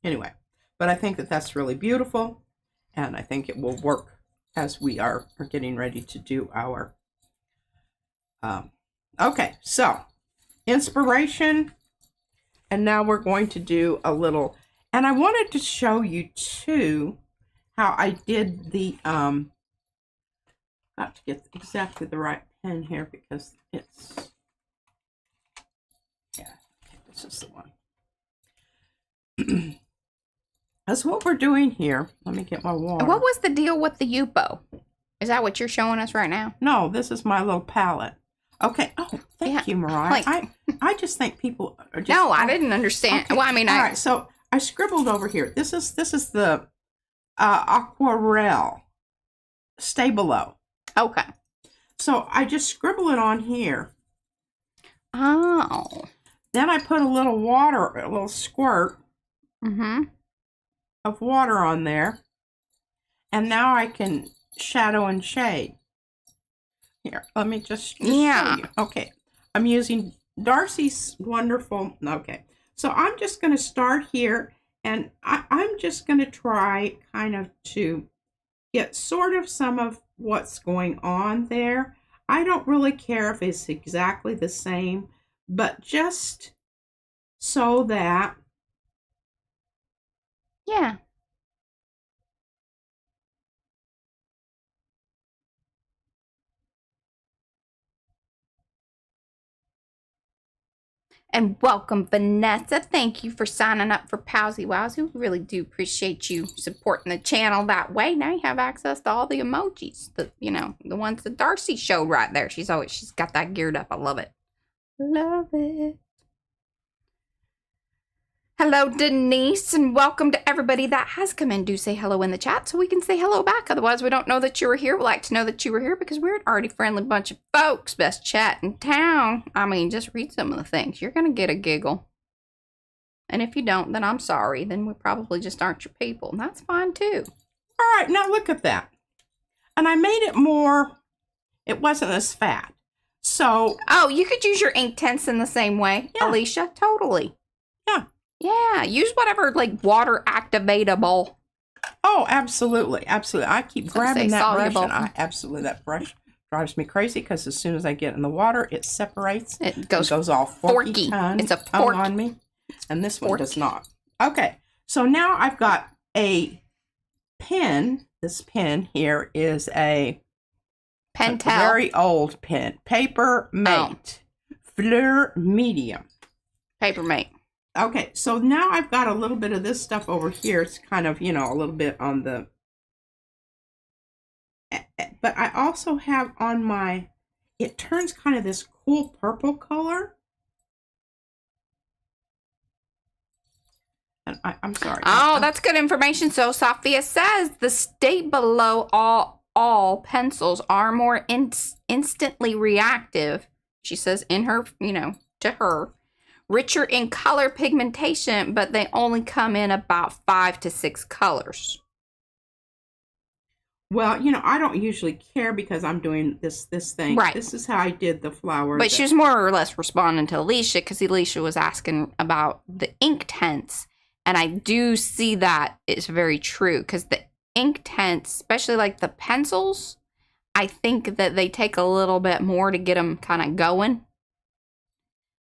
anyway, but I think that that's really beautiful, and I think it will work as we are getting ready to do our okay, so inspiration, and now we're going to do a little, and I wanted to show you too how I did the got to get exactly the right pen here because it's, yeah, okay, this is the one. That's what we're doing here. Let me get my water. What was the deal with the Yupo? Is that what you're showing us right now? No, this is my little palette. Okay. Oh, thank you, Mariah. Like, I just think people are just... No, I didn't understand. Okay. Well, I mean, all right, so I scribbled over here. This is the aquarelle. Stay below. Okay. So I just scribble it on here. Oh. Then I put a little water, a little squirt of water on there. And now I can shadow and shade. Here, let me just show you. Okay, I'm using Darcy's wonderful, okay. So I'm just going to start here, and I'm just going to try kind of to get sort of some of what's going on there. I don't really care if it's exactly the same, but just so that... Yeah. And welcome, Vanessa. Thank you for signing up for Powsy Wowsy. We really do appreciate you supporting the channel that way. Now you have access to all the emojis. The ones that Darcy showed right there. She's got that geared up. I love it. Love it. Hello, Denise, and welcome to everybody that has come in. Do say hello in the chat so we can say hello back. Otherwise, we don't know that you were here. We like to know that you were here because we're an arty friendly bunch of folks. Best chat in town. I mean, just read some of the things. You're going to get a giggle. And if you don't, then I'm sorry. Then we probably just aren't your people. And that's fine, too. All right, now look at that. And I made it more, it wasn't as fat. So... Oh, you could use your ink tints in the same way, yeah. Alicia. Totally. Yeah. Yeah, use whatever, like, water activatable. Oh, absolutely. Absolutely. I keep grabbing that soluble. brush, and that brush drives me crazy because as soon as I get in the water, it separates. It goes all forky. It's a fork on me. And this one does not. Okay. So now I've got a pen. This pen here is a very old pen. Paper Mate. Fleur Medium. Paper Mate. Okay, so now I've got a little bit of this stuff over here. It's kind of, a little bit on the... But I also have on my... It turns kind of this cool purple color. And I'm sorry. Oh, that's good information. So Sophia says the stay below all pencils are more instantly reactive. She says in her, to her. Richer in color pigmentation, but they only come in about 5 to 6 colors. Well, I don't usually care because I'm doing this thing. Right. This is how I did the flower. But she was more or less responding to Alicia because Alicia was asking about the ink tints. And I do see that it's very true because the ink tints, especially like the pencils, I think that they take a little bit more to get them kind of going.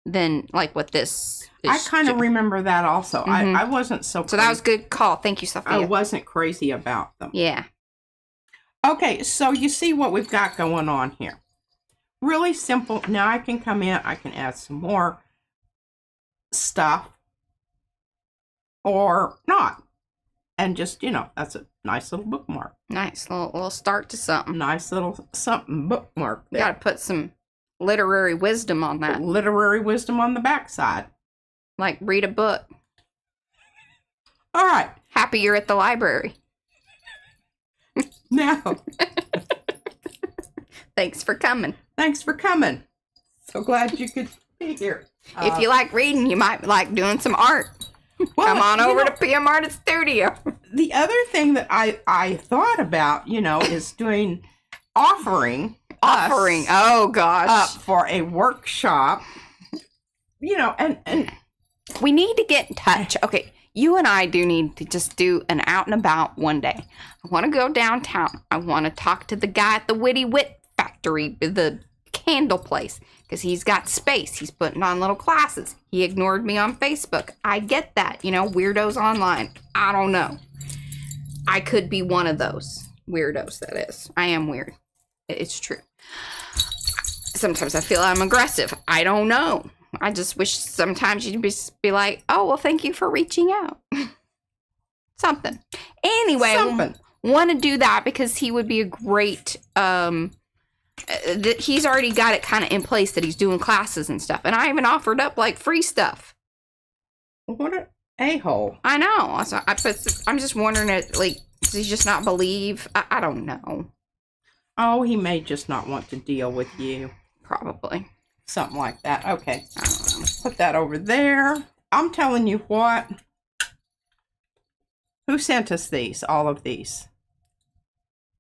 Than like with this. I kind of remember that also. I wasn't so crazy. So that was a good call. Thank you, Sophia. I wasn't crazy about them. Yeah. Okay, so you see what we've got going on here. Really simple. Now I can come in. I can add some more stuff. Or not. And just, that's a nice little bookmark. Nice little start to something. Nice little something bookmark there. You got to put some literary wisdom on that. Literary wisdom on the backside. Like read a book. All right. Happy you're at the library. Now. Thanks for coming. Thanks for coming. So glad you could be here. If you like reading, you might like doing some art. Well, come on over to PM Artist Studio. The other thing that I thought about, is doing offering. Oh gosh. For a workshop. And we need to get in touch. Okay, You and I do need to just do an out and about one day. I want to go downtown. I want to talk to the guy at the Witty Wit Factory, the candle place, because he's got space. He's putting on little classes. He ignored me on Facebook. I get that. You know, weirdos online. I don't know. I could be one of those weirdos, that is. I am weird. It's true. Sometimes I feel I'm aggressive. I don't know. I just wish sometimes you'd be like, oh, well, thank you for reaching out. Something. Anyway, want to do that because he would be a great, he's already got it kind of in place that he's doing classes and stuff. And I even offered up like free stuff. What an a-hole. I know. So I'm just wondering, like, does he just not believe? I don't know. Oh, he may just not want to deal with you. Probably. Something like that. Okay. Put that over there. I'm telling you what. Who sent us these? All of these?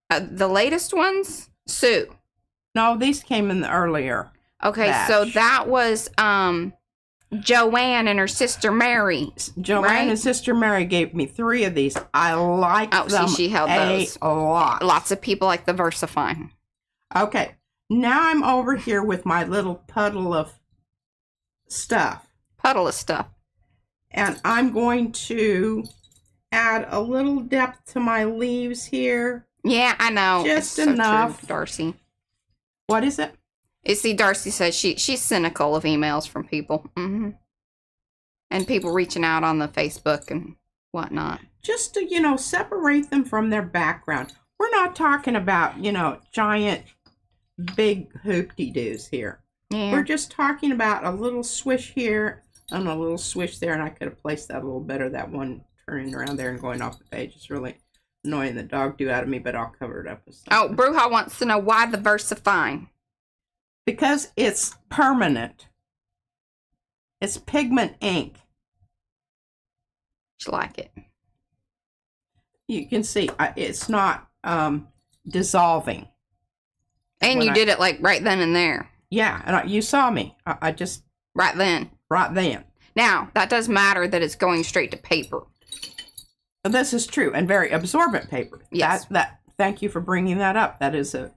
The latest ones? Sue. No, these came in the earlier. Okay, batch. So that was Joanne and her sister Mary. Joanne and Sister Mary gave me 3 of these. I like them. See, she held those. A lot. Lots of people like the Versifying. Okay. Now I'm over here with my little puddle of stuff. And I'm going to add a little depth to my leaves here. Yeah, I know. Just it's enough. So true, Darcy. What is it? You see, Darcy says she's cynical of emails from people. Mm-hmm. And people reaching out on the Facebook and whatnot. Just to, separate them from their background. We're not talking about, giant, big hoop-de-doos here. Yeah. We're just talking about a little swish here and a little swish there. And I could have placed that a little better. That one turning around there and going off the page is really annoying the dog do out of me, but I'll cover it up with something. Oh, Bruja wants to know why the Versifying. Because it's permanent. It's pigment ink. You like it? You can see it's not dissolving. And you did it like right then and there. Yeah, and you saw me. I just... Right then. Now, that does matter that it's going straight to paper. This is true, and very absorbent paper. Yes. Thank you for bringing that up. That is an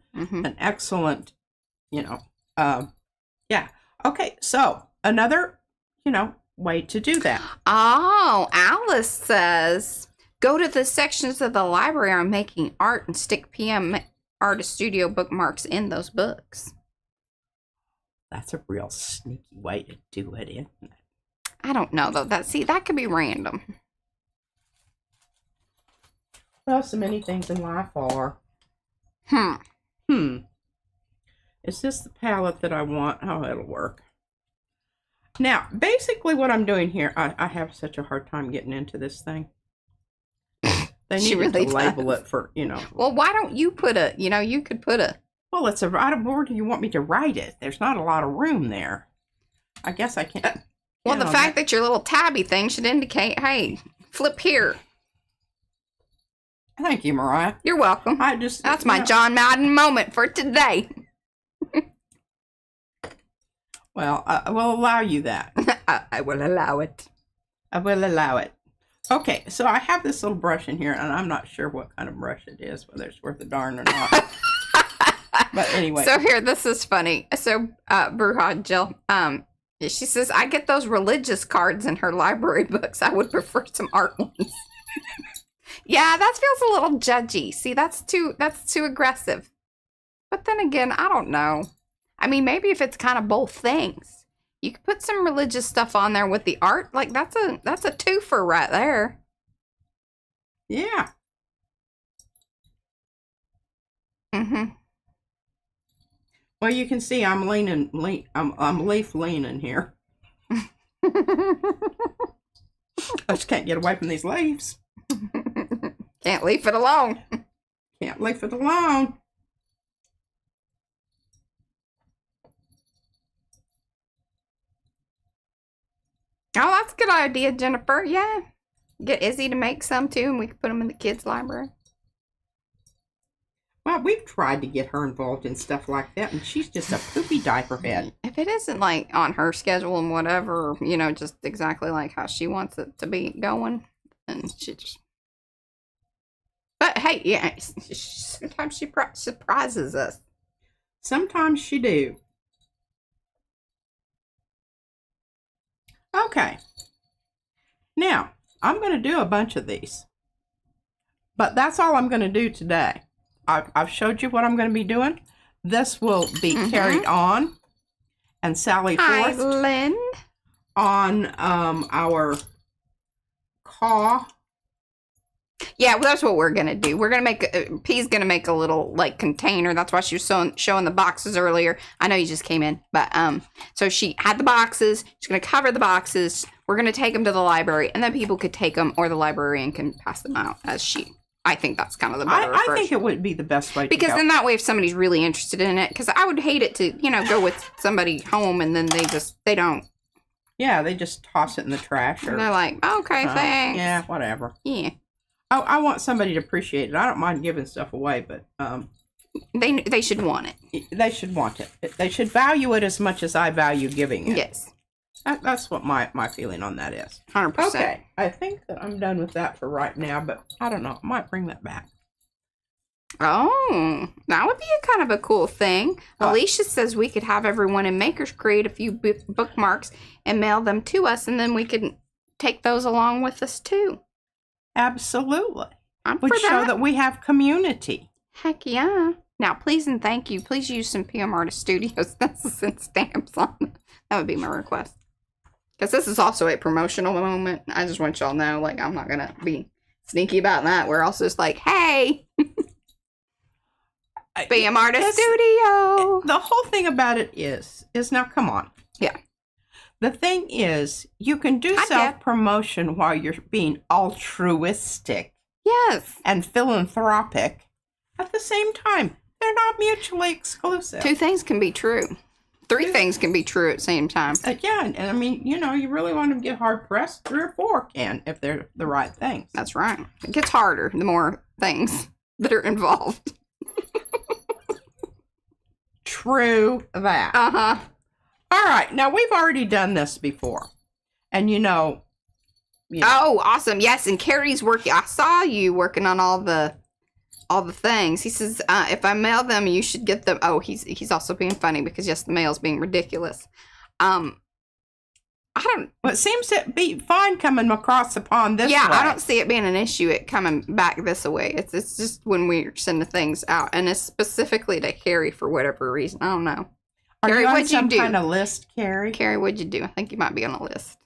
excellent, yeah. Okay, so another, way to do that. Oh, Alice says, go to the sections of the library on making art and stick PM Artist Studio bookmarks in those books. That's a real sneaky way to do it, isn't it? I don't know, though. That could be random. Well, so many things in life are. Is this the palette that I want? Oh, it'll work. Now, basically what I'm doing here, I have such a hard time getting into this thing. They need really to label it for, Well, why don't you put you could put a... Well, it's a write board. You want me to write it? There's not a lot of room there. I guess I can't. Well, the fact that your little tabby thing should indicate, hey, flip here. Thank you, Mariah. You're welcome. That's my John Madden moment for today. Well, I will allow you that. I will allow it. I will allow it. Okay, so I have this little brush in here, and I'm not sure what kind of brush it is, whether it's worth a darn or not. But anyway. So here, this is funny. So, Bruja Jill, she says, I get those religious cards in her library books. I would prefer some art ones. Yeah, that feels a little judgy. See, that's too aggressive. But then again, I don't know. I mean, maybe if it's kind of both things. You could put some religious stuff on there with the art. Like, that's a twofer right there. Yeah. Well, you can see I'm I'm leaf leaning here. I just can't get away from these leaves. Can't leave it alone. Can't leave it alone. Oh, that's a good idea, Jennifer. Yeah. Get Izzy to make some too, and we can put them in the kids' library. Well, we've tried to get her involved in stuff like that, and she's just a poopy diaper head. If it isn't like on her schedule and whatever, you know, just exactly like how she wants it to be going, and she just. But hey, yeah, sometimes she surprises us. Sometimes she do. Okay. Now, I'm going to do a bunch of these. But that's all I'm going to do today. I've showed you what I'm going to be doing. This will be carried on and Sally Hi, forth Lynn. on our caw. Yeah, well, that's what we're gonna do. We're gonna make P's gonna make a little like container. That's why she was showing the boxes earlier. I know you just came in, but so she had the boxes. She's gonna cover the boxes. We're gonna take them to the library, and then people could take them, or the librarian can pass them out as she. I think that's kind of the better approach. I think it would be the best way to because go. then that way, if somebody's really interested in it, because I would hate it to go with somebody home and then they don't. Yeah, they just toss it in the trash. Or, and they're like, okay, thanks. Yeah, whatever. Yeah. I want somebody to appreciate it. I don't mind giving stuff away, but they should want it. They should want it. They should value it as much as I value giving it. Yes. That's what my feeling on that is. 100%. Okay, I think that I'm done with that for right now, but I don't know. I might bring that back. Oh, that would be a kind of a cool thing. Alicia says we could have everyone in Makers create a few bookmarks and mail them to us, and then we could take those along with us too. Absolutely. Would show that we have community. Heck yeah. Now, please and thank you. Please use some PM Artist Studios stencils and stamps on it. That would be my request. Because this is also a promotional moment. I just want y'all to know, like, I'm not going to be sneaky about that. We're also just like, hey, PM Artist Studio. The whole thing about it is now, come on. Yeah. The thing is, you can do self-promotion while you're being altruistic. Yes. And philanthropic at the same time. They're not mutually exclusive. Two things can be true. Three things can be true at the same time. Yeah, and I mean, you really want to get hard-pressed, 3 or 4 can, if they're the right things. That's right. It gets harder the more things that are involved. True that. Uh-huh. All right, now we've already done this before. And Oh, awesome. Yes, and Carrie's working. I saw you working on all the things. He says, if I mail them, you should get them. Oh, he's also being funny because yes, the mail's being ridiculous. I don't. Well, it seems to be fine coming across the pond this way. Yeah, I don't see it being an issue. It coming back this way. It's just when we send the things out, and it's specifically to Carrie for whatever reason. I don't know. Are Carrie, you on what'd you some do? kind of list, Carrie? Carrie, what'd you do? I think you might be on a list.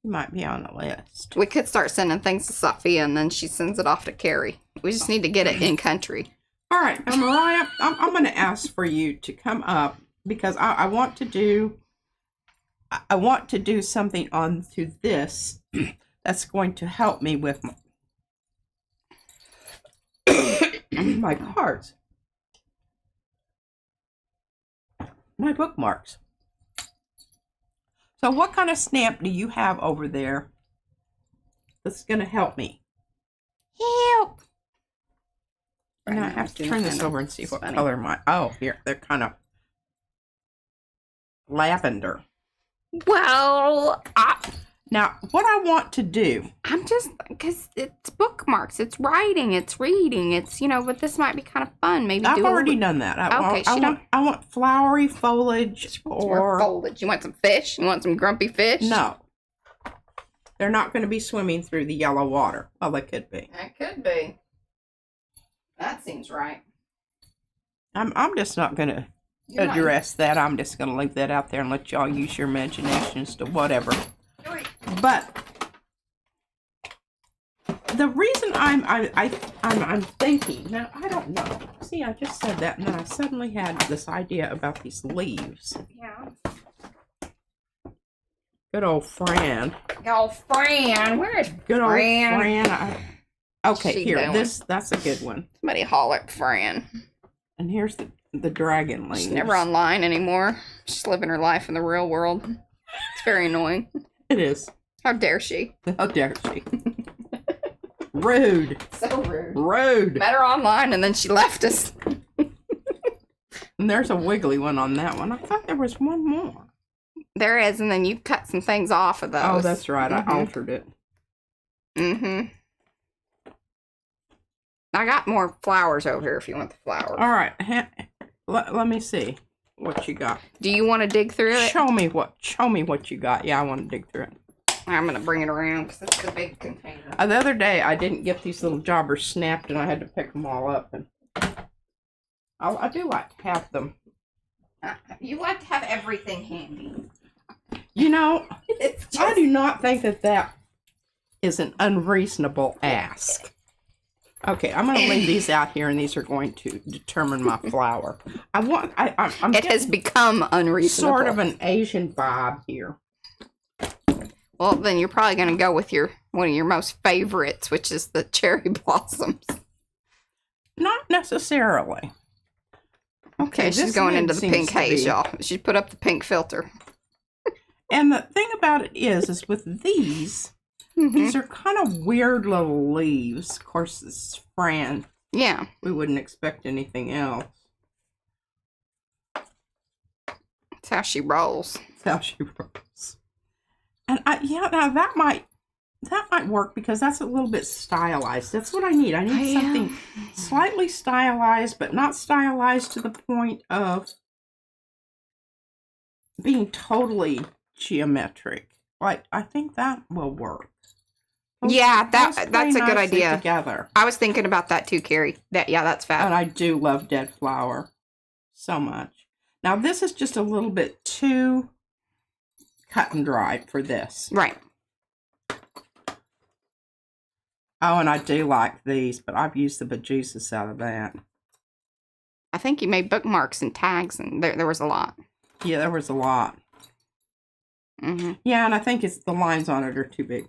You might be on a list. We could start sending things to Sophia, and then she sends it off to Carrie. We just need to get it in country. All right, now Mariah, I'm going to ask for you to come up because I want to do something onto this that's going to help me with my cards, my bookmarks. So what kind of stamp do you have over there that's going to help me? Help! And I have to turn this over and see what color my... Oh, here, they're kind of lavender. Well, now, what I want to do... I'm just... Because it's bookmarks, it's writing, it's reading, it's, but this might be kind of fun. Maybe I've already done that. I want flowery foliage or... foliage. You want some fish? You want some grumpy fish? No. They're not going to be swimming through the yellow water. Well, they could be. That could be. That seems right. I'm just not going to address that. I'm just going to leave that out there and let y'all use your imaginations to whatever. But the reason I'm thinking now, I don't know. See, I just said that, and then I suddenly had this idea about these leaves. Yeah. Good old Fran. Oh, Fran, where is Good old Fran? Okay, She here. doing? That's a good one. Somebody holler at Fran. And here's the dragon leaves. She's never online anymore. She's living her life in the real world. It's very annoying. It is. How dare she? How dare she? Rude. So rude. Rude. Met her online and then she left us. And there's a wiggly one on that one. I thought there was one more. There is, and then you cut some things off of those. Oh, that's right. I altered it. Mm-hmm. I got more flowers over here if you want the flowers. All right. Let me see what you got. Do you want to dig through it? Show me what you got. Yeah, I want to dig through it. I'm going to bring it around because it's a big container. The other day, I didn't get these little jobbers snapped, and I had to pick them all up. And I do like to have them. You like to have everything handy. You know, I do not think that is an unreasonable ask. Okay, I'm going to leave these out here, and these are going to determine my flower. It has become unreasonable. Sort of an Asian vibe here. Well, then you're probably going to go with one of your most favorites, which is the cherry blossoms. Not necessarily. Okay, she's going into the pink haze, y'all. She put up the pink filter. And the thing about it is with these, these are kind of weird little leaves. Of course, this is Fran. Yeah. We wouldn't expect anything else. That's how she rolls. That's how she rolls. And now that might work because that's a little bit stylized. That's what I need. I need something slightly stylized, but not stylized to the point of being totally geometric. Like, I think that will work. That's a good idea. Together. I was thinking about that too, Carrie. That's fab. And I do love dead flower so much. Now, this is just a little bit too cut and dried for this. Right. Oh, and I do like these, but I've used the bejesus out of that. I think you made bookmarks and tags, and there was a lot. Yeah, there was a lot. Yeah, and I think the lines on it are too big.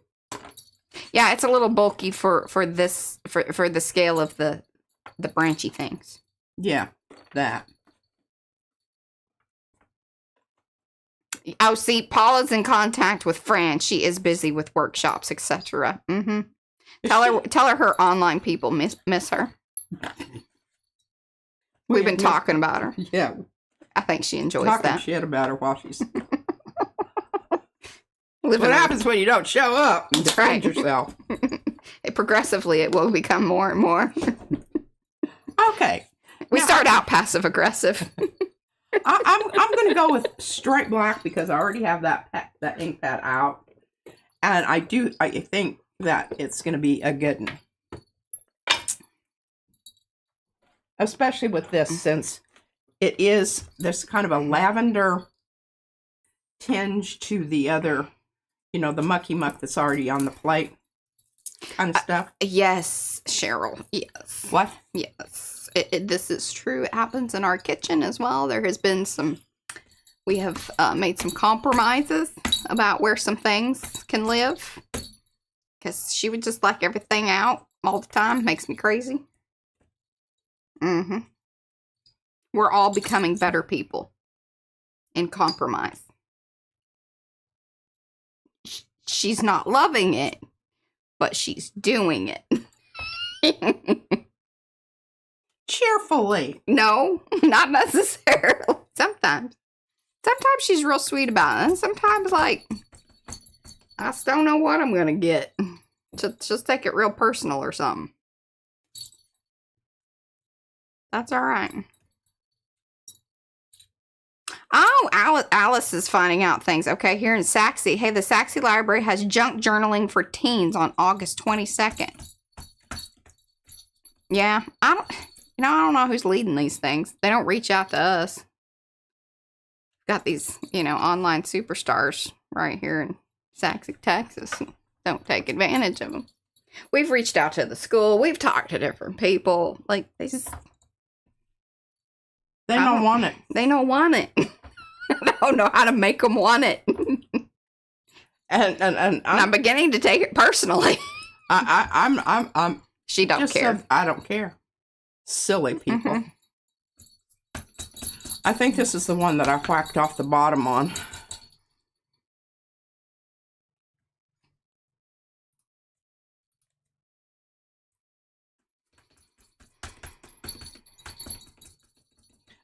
Yeah, it's a little bulky for the scale of the branchy things. Yeah, that. Oh, see, Paula's in contact with Fran. She is busy with workshops, etc. Tell her online people miss her. We've been talking about her. Yeah. I think she enjoys talking that. Shit about her while she's. What happens when you don't show up? You defend yourself. Progressively, it will become more and more. Okay. We start out passive aggressive. I'm going to go with straight black because I already have that ink pad out, and I think that it's going to be a good one, especially with this since there's kind of a lavender tinge to the other, the mucky muck that's already on the plate kind of stuff. Yes, Cheryl. Yes. What? Yes. This is true. It happens in our kitchen as well. There has been we have made some compromises about where some things can live. Because she would just like everything out all the time. Makes me crazy. We're all becoming better people in compromise. She's not loving it, but she's doing it. Cheerfully. No, not necessarily. Sometimes she's real sweet about it. And sometimes, like, I just don't know what I'm going to get. Just take it real personal or something. That's all right. Oh, Alice is finding out things. Okay, here in Saxy. Hey, the Saxy Library has junk journaling for teens on August 22nd. Yeah, I don't know who's leading these things. They don't reach out to us. Got these, online superstars right here in Saxy, Texas. Don't take advantage of them. We've reached out to the school. We've talked to different people. Like, they don't want it. They don't want it. I don't know how to make them want it. and I'm beginning to take it personally. I'm she don't care. I don't care. Silly people. I think this is the one that I whacked off the bottom on.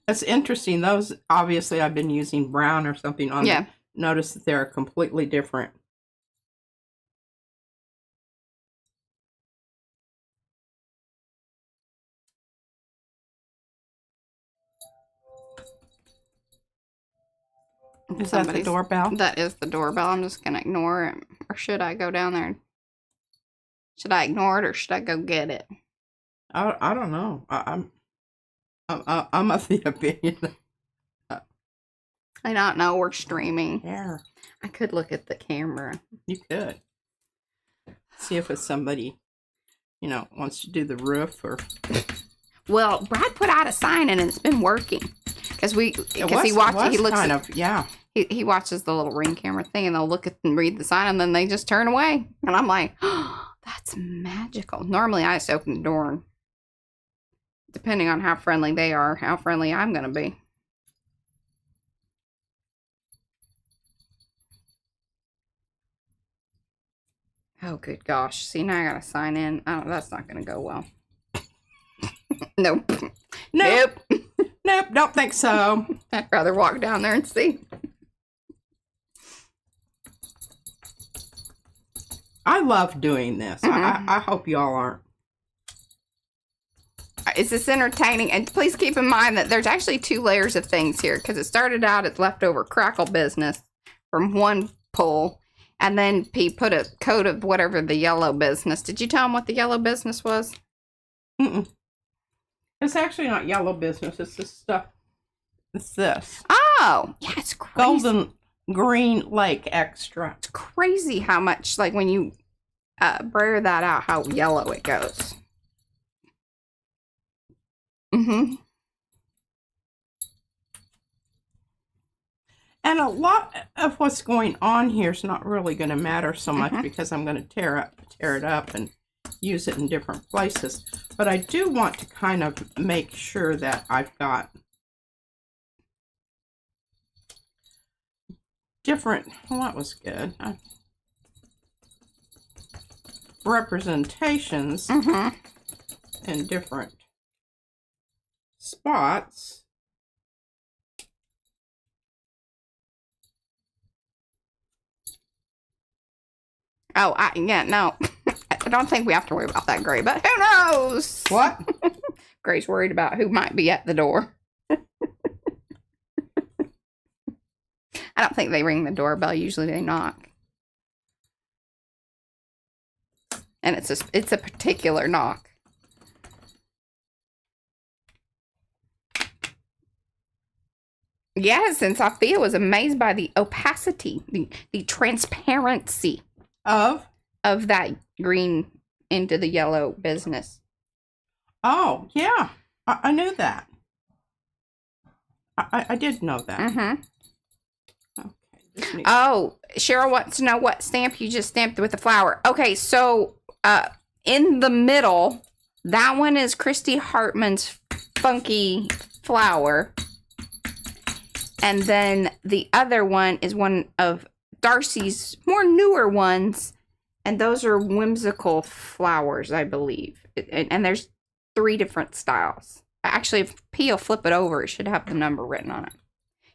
That's interesting. Those, obviously, I've been using brown or something on Yeah. them. Notice that they're completely different. Is that the doorbell? That is the doorbell. I'm just gonna ignore it. Or should I go down there? Should I ignore it or should I go get it? I don't know. I'm of the opinion. I don't know. We're streaming. Yeah. I could look at the camera. You could. See if it's somebody, wants to do the roof or... Well, Brad put out a sign and it's been working. Because he watches the little Ring camera thing and they'll look at and read the sign and then they just turn away. And I'm like, oh, that's magical. Normally I just open the door and depending on how friendly they are, how friendly I'm going to be. Oh, good gosh. See, now I got to sign in. Oh, that's not going to go well. Nope. Nope. Nope, don't think so. I'd rather walk down there and see. I love doing this. I hope y'all aren't. Is this entertaining? And please keep in mind that there's actually 2 layers of things here because it started out as leftover crackle business from one pull. And then he put a coat of whatever the yellow business. Did you tell him what the yellow business was? Mm-mm. It's actually not yellow business. It's this stuff. It's this. Oh, yeah, it's crazy. Golden Green Lake Extra. It's crazy how much, like, when you blur that out, how yellow it goes. Mm-hmm. And a lot of what's going on here is not really going to matter so much because I'm going to tear it up and use it in different places. But I do want to kind of make sure that I've got different, well, that was good, representations in different spots. Oh, no. I don't think we have to worry about that, Gray, but who knows? What? Gray's worried about who might be at the door. I don't think they ring the doorbell. Usually they knock. And it's a particular knock. Yes, and Sophia was amazed by the opacity, the transparency Of that green into the yellow business. Oh, yeah. I knew that. I did know that. Okay. Oh, Cheryl wants to know what stamp you just stamped with the flower. Okay, so in the middle, that one is Christy Hartman's Funky Flower. And then the other one is one of Darcy's more newer ones. And those are Whimsical Flowers, I believe. And there's 3 different styles. Actually, if P will flip it over, it should have the number written on it.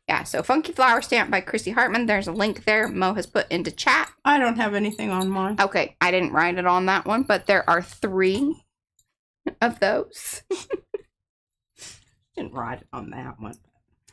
Yeah, so Funky Flower stamped by Christy Hartman. There's a link there Mo has put into chat. I don't have anything on mine. Okay, I didn't write it on that one, but there are 3 of those. Didn't write it on that one.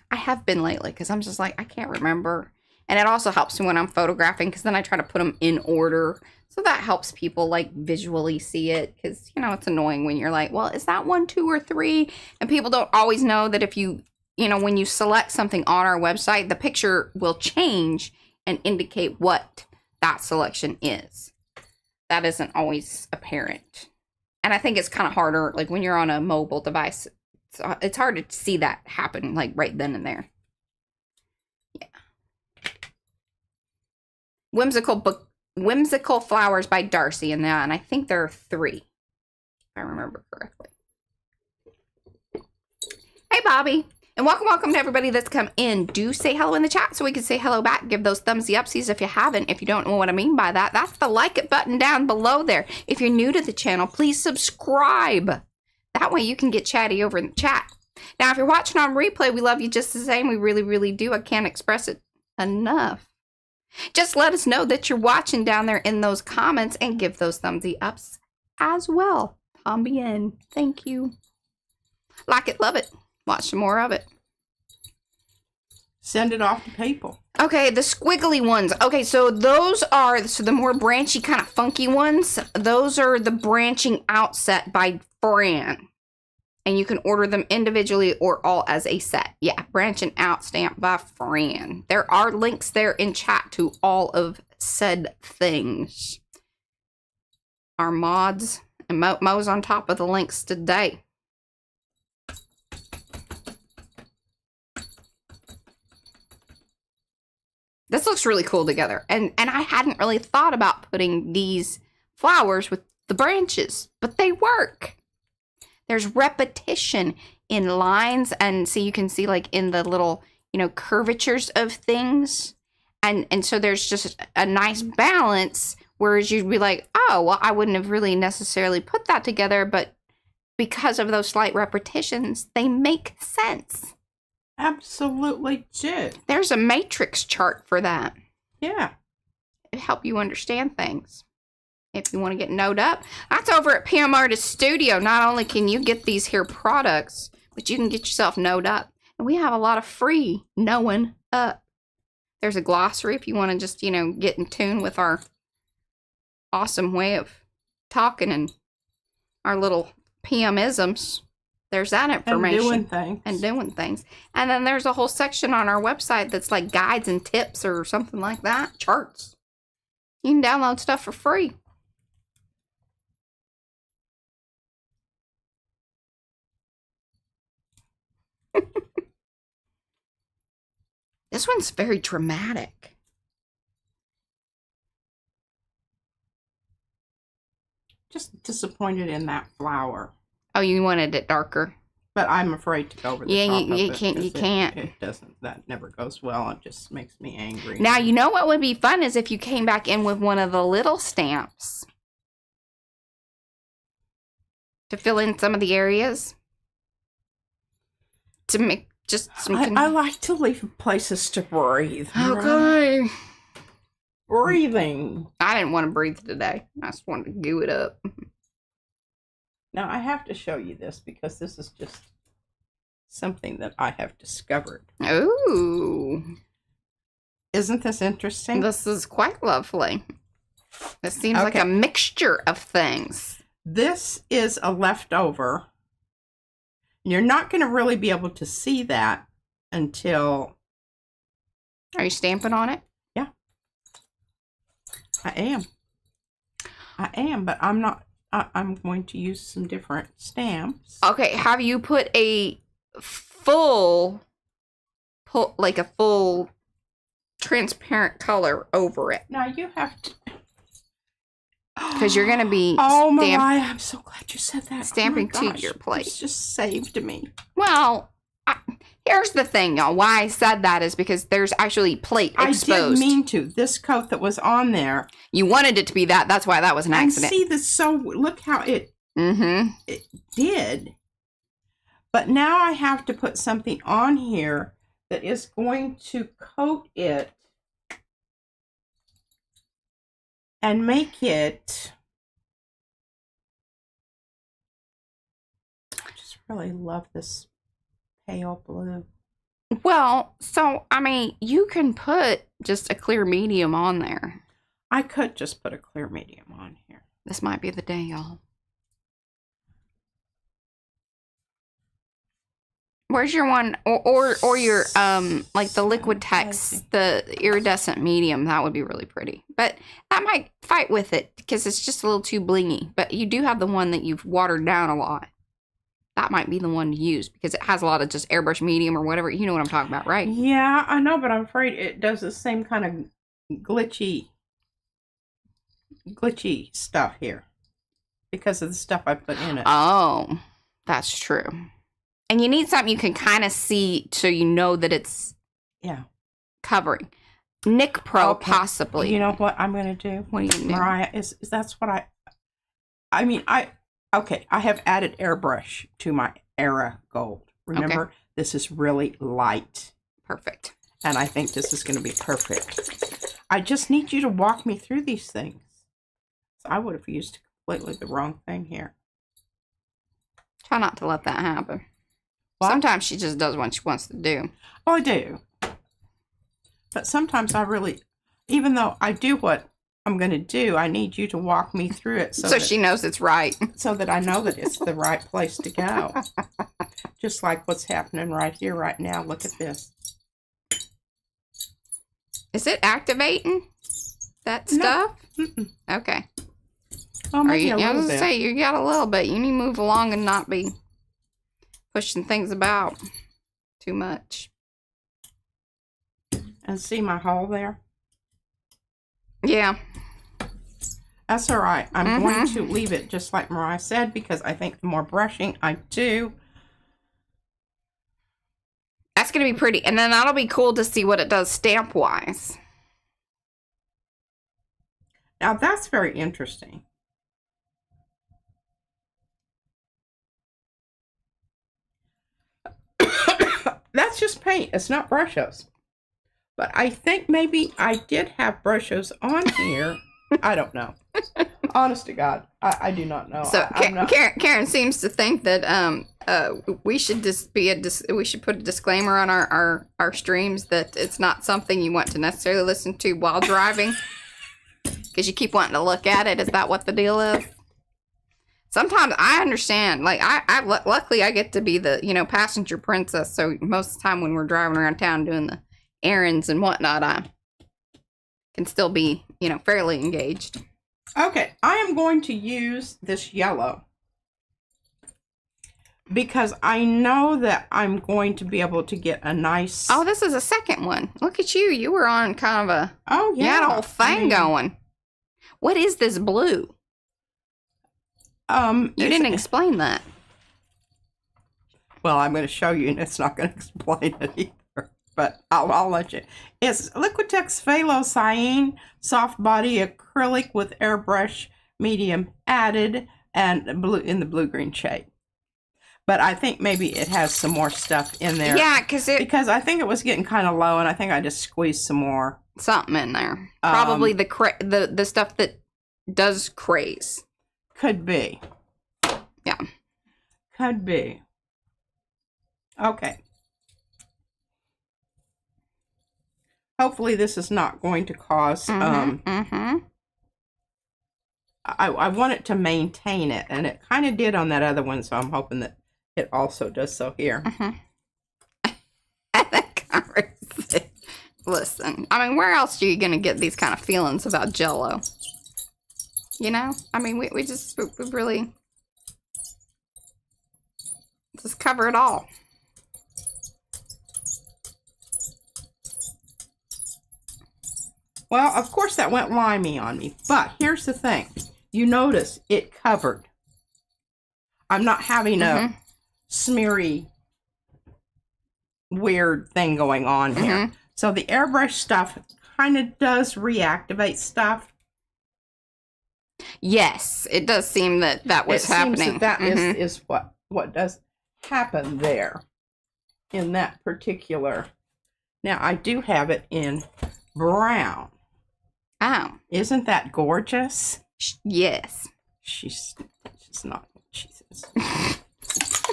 I have been lately because I'm just like, I can't remember. And it also helps me when I'm photographing because then I try to put them in order. So that helps people like visually see it because, it's annoying when you're like, well, is that 1, 2, or 3? And people don't always know that if you, when you select something on our website, the picture will change and indicate what that selection is. That isn't always apparent. And I think it's kind of harder, like when you're on a mobile device, it's hard to see that happen like right then and there. Yeah. Whimsical Flowers by Darcy, and I think there are 3, if I remember correctly. Hey, Bobby, and welcome to everybody that's come in. Do say hello in the chat so we can say hello back. Give those thumbsy upsies if you haven't. If you don't know what I mean by that, that's the like it button down below there. If you're new to the channel, please subscribe. That way you can get chatty over in the chat. Now, if you're watching on replay, we love you just the same. We really, really do. I can't express it enough. Just let us know that you're watching down there in those comments and give those thumbsy ups as well. Bien. Thank you. Like it, love it. Watch some more of it. Send it off to people. Okay, the squiggly ones. Okay, so those are the more branchy, kind of funky ones. Those are the branching out set by Fran. And you can order them individually or all as a set. Yeah, branching out stamp by Fran. There are links there in chat to all of said things. Our mods and Mo's on top of the links today. This looks really cool together. And I hadn't really thought about putting these flowers with the branches, but they work. There's repetition in lines, and so you can see like in the little, you know, curvatures of things. And so there's just a nice balance, whereas you'd be like, oh, well, I wouldn't have really necessarily put that together, but because of those slight repetitions, they make sense. Absolutely do. There's a matrix chart for that. Yeah. It'll help you understand things. If you want to get knowed up, that's over at PM Artist Studio. Not only can you get these here products, but you can get yourself knowed up. And we have a lot of free knowing up. There's a glossary if you want to just, you know, get in tune with our awesome way of talking and our little PM-isms. There's that information. And doing things. And then there's a whole section on our website that's like guides and tips or something like that. Charts. You can download stuff for free. This one's very dramatic. Just disappointed in that flower. Oh, you wanted it darker. But I'm afraid to go over the top of it. You can't. It doesn't. That never goes well. It just makes me angry. Now, you know what would be fun is if you came back in with one of the little stamps to fill in some of the areas. To make just some... I like to leave places to breathe. Okay. Right? Breathing. I didn't want to breathe today. I just wanted to goo it up. Now, I have to show you this because this is just something that I have discovered. Ooh. Isn't this interesting? This is quite lovely. This seems like a mixture of things. This is a leftover. You're not going to really be able to see that until... Are you stamping on it? Yeah. I am, but I'm not... I'm going to use some different stamps. Okay, have you put a full transparent color over it? Now you have to... Because you're going to be... Oh, Mariah, I'm so glad you said that. Stamping to your plate. It's just saved me. Well, here's the thing, y'all. Why I said that is because there's actually plate exposed. I didn't mean to. This coat that was on there. You wanted it to be that. That's why that was an accident. See this? So look how it did. But now I have to put something on here that is going to coat it and make it... I just really love this pale blue. Well, so, I mean, you can put just a clear medium on there. I could just put a clear medium on here. This might be the day, y'all. Where's your one, or your, like the liquid text, the iridescent medium, that would be really pretty. But that might fight with it, because it's just a little too blingy. But you do have the one that you've watered down a lot. That might be the one to use, because it has a lot of just airbrush medium or whatever. You know what I'm talking about, right? Yeah, I know, but I'm afraid it does the same kind of glitchy stuff here. Because of the stuff I put in it. Oh, that's true. And you need something you can kind of see so you know that it's covering. Nick Pro, possibly. You know what I'm going to do? What are you going to do? Mariah, that's what I mean, I have added airbrush to my Era Gold. Remember, this is really light. Perfect. And I think this is going to be perfect. I just need you to walk me through these things. So I would have used completely the wrong thing here. Try not to let that happen. What? Sometimes she just does what she wants to do. Oh, I do. But sometimes I really, even though I do what I'm going to do, I need you to walk me through it So she knows it's right. So that I know that it's the right place to go. Just like what's happening right here, right now. Look at this. Is it activating that stuff? Mm-mm. Okay. Oh, maybe I a little was bit. gonna say, you got a little bit. You need to move along and not be pushing things about too much. And see my hole there? Yeah. That's all right. I'm going to leave it just like Mariah said, because I think the more brushing I do, That's going to be pretty. And then that'll be cool to see what it does stamp-wise. now that's very interesting. That's just paint. It's not brushes. But I think maybe I did have brushes on here. I don't know. Honest to God, I do not know. So Karen seems to think that we should just we should put a disclaimer on our streams that it's not something you want to necessarily listen to while driving, because you keep wanting to look at it. Is that what the deal is? Sometimes I understand. Like luckily I get to be the passenger princess. So most of the time when we're driving around town doing the errands and whatnot, I can still be fairly engaged. Okay, I am going to use this yellow because I know that I'm going to be able to get a nice... Oh, this is a second one. Look at you. You were on kind of a... Oh, yeah. You had a whole thing going. What is this blue? You didn't explain that. Well, I'm going to show you, and it's not going to explain it either. But I'll let you. It's Liquitex Phthalo Cyan Soft Body Acrylic with Airbrush Medium added and blue in the blue-green shade. But I think maybe it has some more stuff in there. Yeah, because I think it was getting kind of low, and I think I just squeezed some more. Something in there. Probably the stuff that does craze. Could be. Yeah. Could be. Okay. Hopefully this is not going to cause, I want it to maintain it, and it kind of did on that other one, so I'm hoping that it also does so here. Listen, I mean, where else are you going to get these kind of feelings about Jell-O? I mean, we really just cover it all. Well, of course that went limey on me, but here's the thing. You notice it covered. I'm not having a smeary, weird thing going on here. So the airbrush stuff kind of does reactivate stuff. Yes, it does seem that was happening. Seems that is what does happen there in that particular. Now, I do have it in brown. Oh. Isn't that gorgeous? Yes. She's not what she says.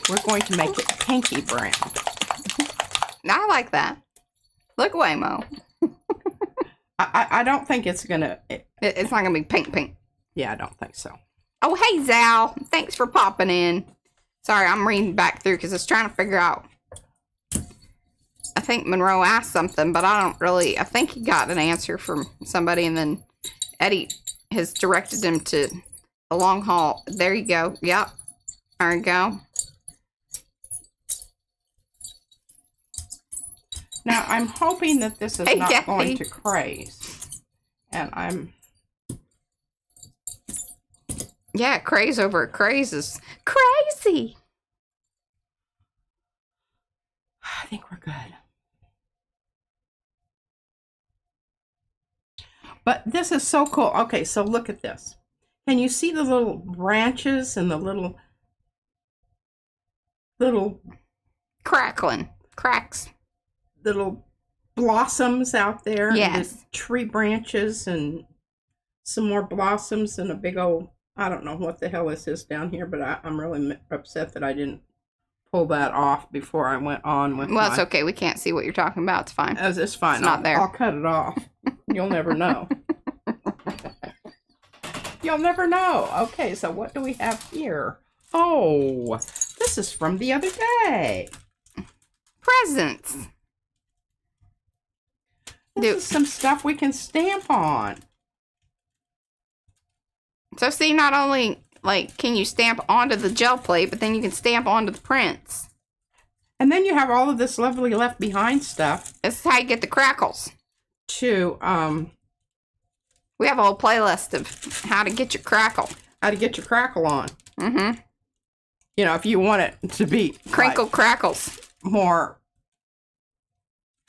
We're going to make it pinky brown. I like that. Look away, Mo. I don't think it's gonna... It's not gonna be pink. Yeah, I don't think so. Oh, hey, Zal. Thanks for popping in. Sorry, I'm reading back through because I was trying to figure out. I think Monroe asked something, but I think he got an answer from somebody, and then Eddie has directed him to a long haul. There you go. Yep. There you go. Now, I'm hoping that this is not going to craze. And I'm... Yeah, craze over craze is crazy. I think we're good. But this is so cool. Okay, so look at this. Can you see the little branches and the little crackling. Cracks. little blossoms out there. Yes. And the tree branches and some more blossoms and a big old, I don't know what the hell this is down here, but I'm really upset that I didn't pull that off before I went on with Well, it's okay. We can't see what you're talking about. It's fine. It's fine. It's not there. I'll cut it off. You'll never know. You'll never know. Okay, so what do we have here? Oh, this is from the other day. Presents. This is some stuff we can stamp on. So see, not only like can you stamp onto the gel plate, but then you can stamp onto the prints. And then you have all of this lovely left behind stuff. This is how you get the crackles. To We have a whole playlist of how to get your crackle. how to get your crackle on. Mm-hmm. You know, if you want it to be Crinkle like, crackles. more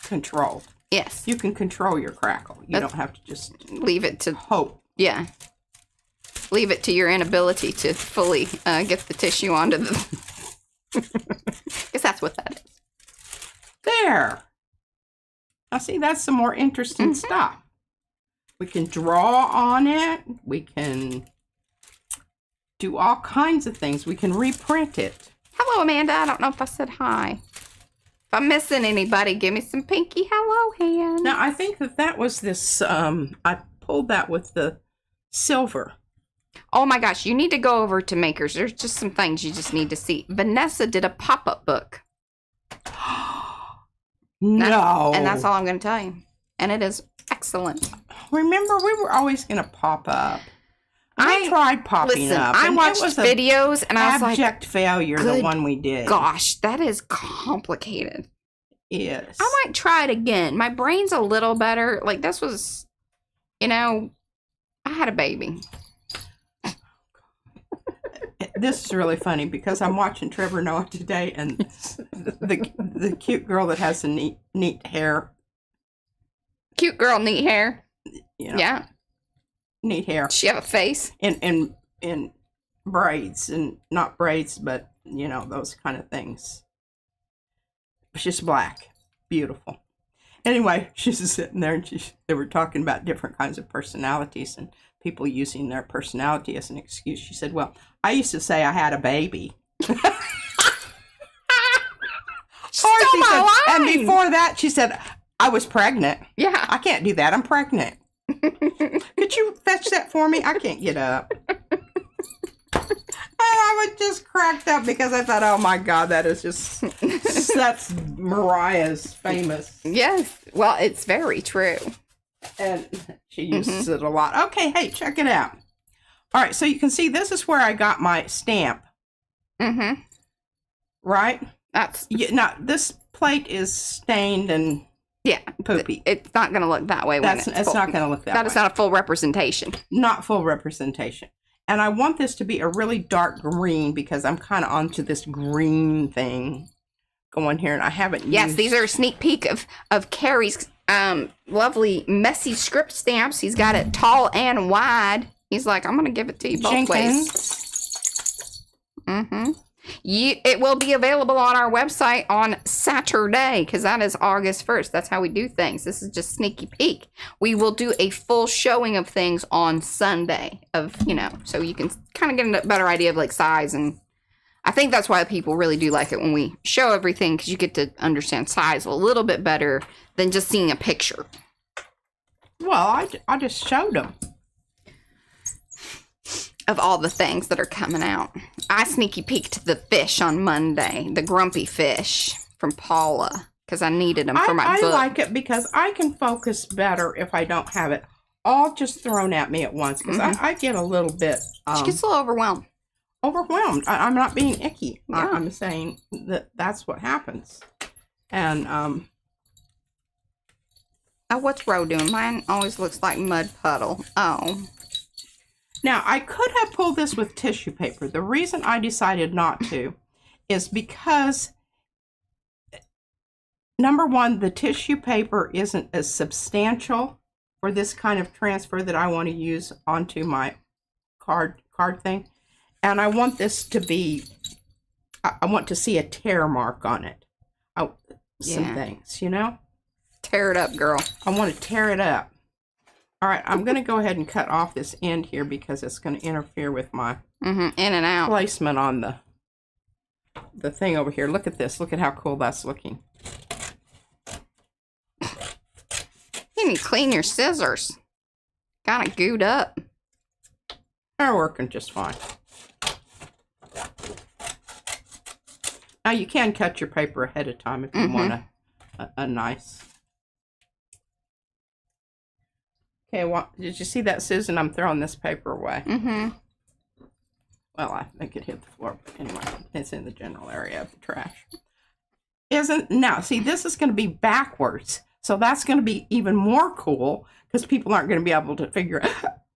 controlled. Yes. You can control your crackle. You don't have to just Leave it to, hope. yeah. Leave it to your inability to fully get the tissue onto the... Because that's what that is. There. Now see, that's some more interesting stuff. We can draw on it. We can do all kinds of things. We can reprint it. Hello, Amanda. I don't know if I said hi. If I'm missing anybody, give me some pinky hello hand. Now, I think that was this, I pulled that with the silver. Oh my gosh, you need to go over to Makers. There's just some things you just need to see. Vanessa did a pop-up book. No. And that's all I'm going to tell you. And it is excellent. Remember, we were always going to pop up. I tried popping Listen, up. I and watched it was videos and I was like, abject failure, the good one we did. gosh, that is complicated. Yes. I might try it again. My brain's a little better. Like, this was, you know, I had a baby. This is really funny because I'm watching Trevor Noah today, and the cute girl that has the neat hair. Cute girl, neat hair. You know, Yeah. neat hair. She have a face. In braids, and not braids, but you know, those kind of things. She's black, beautiful. Anyway, she's sitting there, and they were talking about different kinds of personalities and people using their personality as an excuse. She said, "Well, I used to say I had a baby." Stole my line. And before that, she said, "I was pregnant." Yeah. I can't do that. I'm pregnant. Could you fetch that for me? I can't get up. And I was just cracked up because I thought, oh my God, that is just, that's Mariah's famous. Yes. Well, it's very true. And she uses it a lot. Okay, hey, check it out. All right, so you can see this is where I got my stamp. Mm-hmm. Right? That's... Now, this plate is stained and Yeah. poopy. It's not going to look that way when it's It's full. not going to look that way. That is not a full representation. Not full representation. And I want this to be a really dark green because I'm kind of onto this green thing going here, and I haven't Yes, used... these are a sneak peek of Carrie's lovely messy script stamps. He's got it tall and wide. He's like, I'm going to give it to you both ways. Mm-hmm. It will be available on our website on Saturday, because that is August 1st. That's how we do things. This is just sneaky peek. We will do a full showing of things on Sunday of, you know, so you can kind of get a better idea of like size. And I think that's why people really do like it when we show everything, because you get to understand size a little bit better than just seeing a picture. Well, I just showed them. Of all the things that are coming out. I sneaky peeked the fish on Monday, the grumpy fish from Paula, because I needed them for my book. I like it because I can focus better if I don't have it all just thrown at me at once, because I get a little bit... she gets a little overwhelmed. Overwhelmed. I'm not being icky. Yeah. I'm saying that's what happens. And, Oh, what's Ro doing? Mine always looks like mud puddle. Oh. Now, I could have pulled this with tissue paper. The reason I decided not to is because, number one, the tissue paper isn't as substantial for this kind of transfer that I want to use onto my card thing. And I want this to be, I want to see a tear mark on it. out some Yeah. things, you know? Tear it up, girl. I want to tear it up. All right, I'm going to go ahead and cut off this end here because it's going to interfere with my In and out. placement on the thing over here. Look at this. Look at how cool that's looking. You need to clean your scissors. Kind of gooed up. They're working just fine. Now you can cut your paper ahead of time if you want a nice. Okay, well, did you see that, Susan? I'm throwing this paper away. Well, I think it hit the floor, but anyway, it's in the general area of the trash. Now, see, this is going to be backwards, so that's going to be even more cool because people aren't going to be able to figure out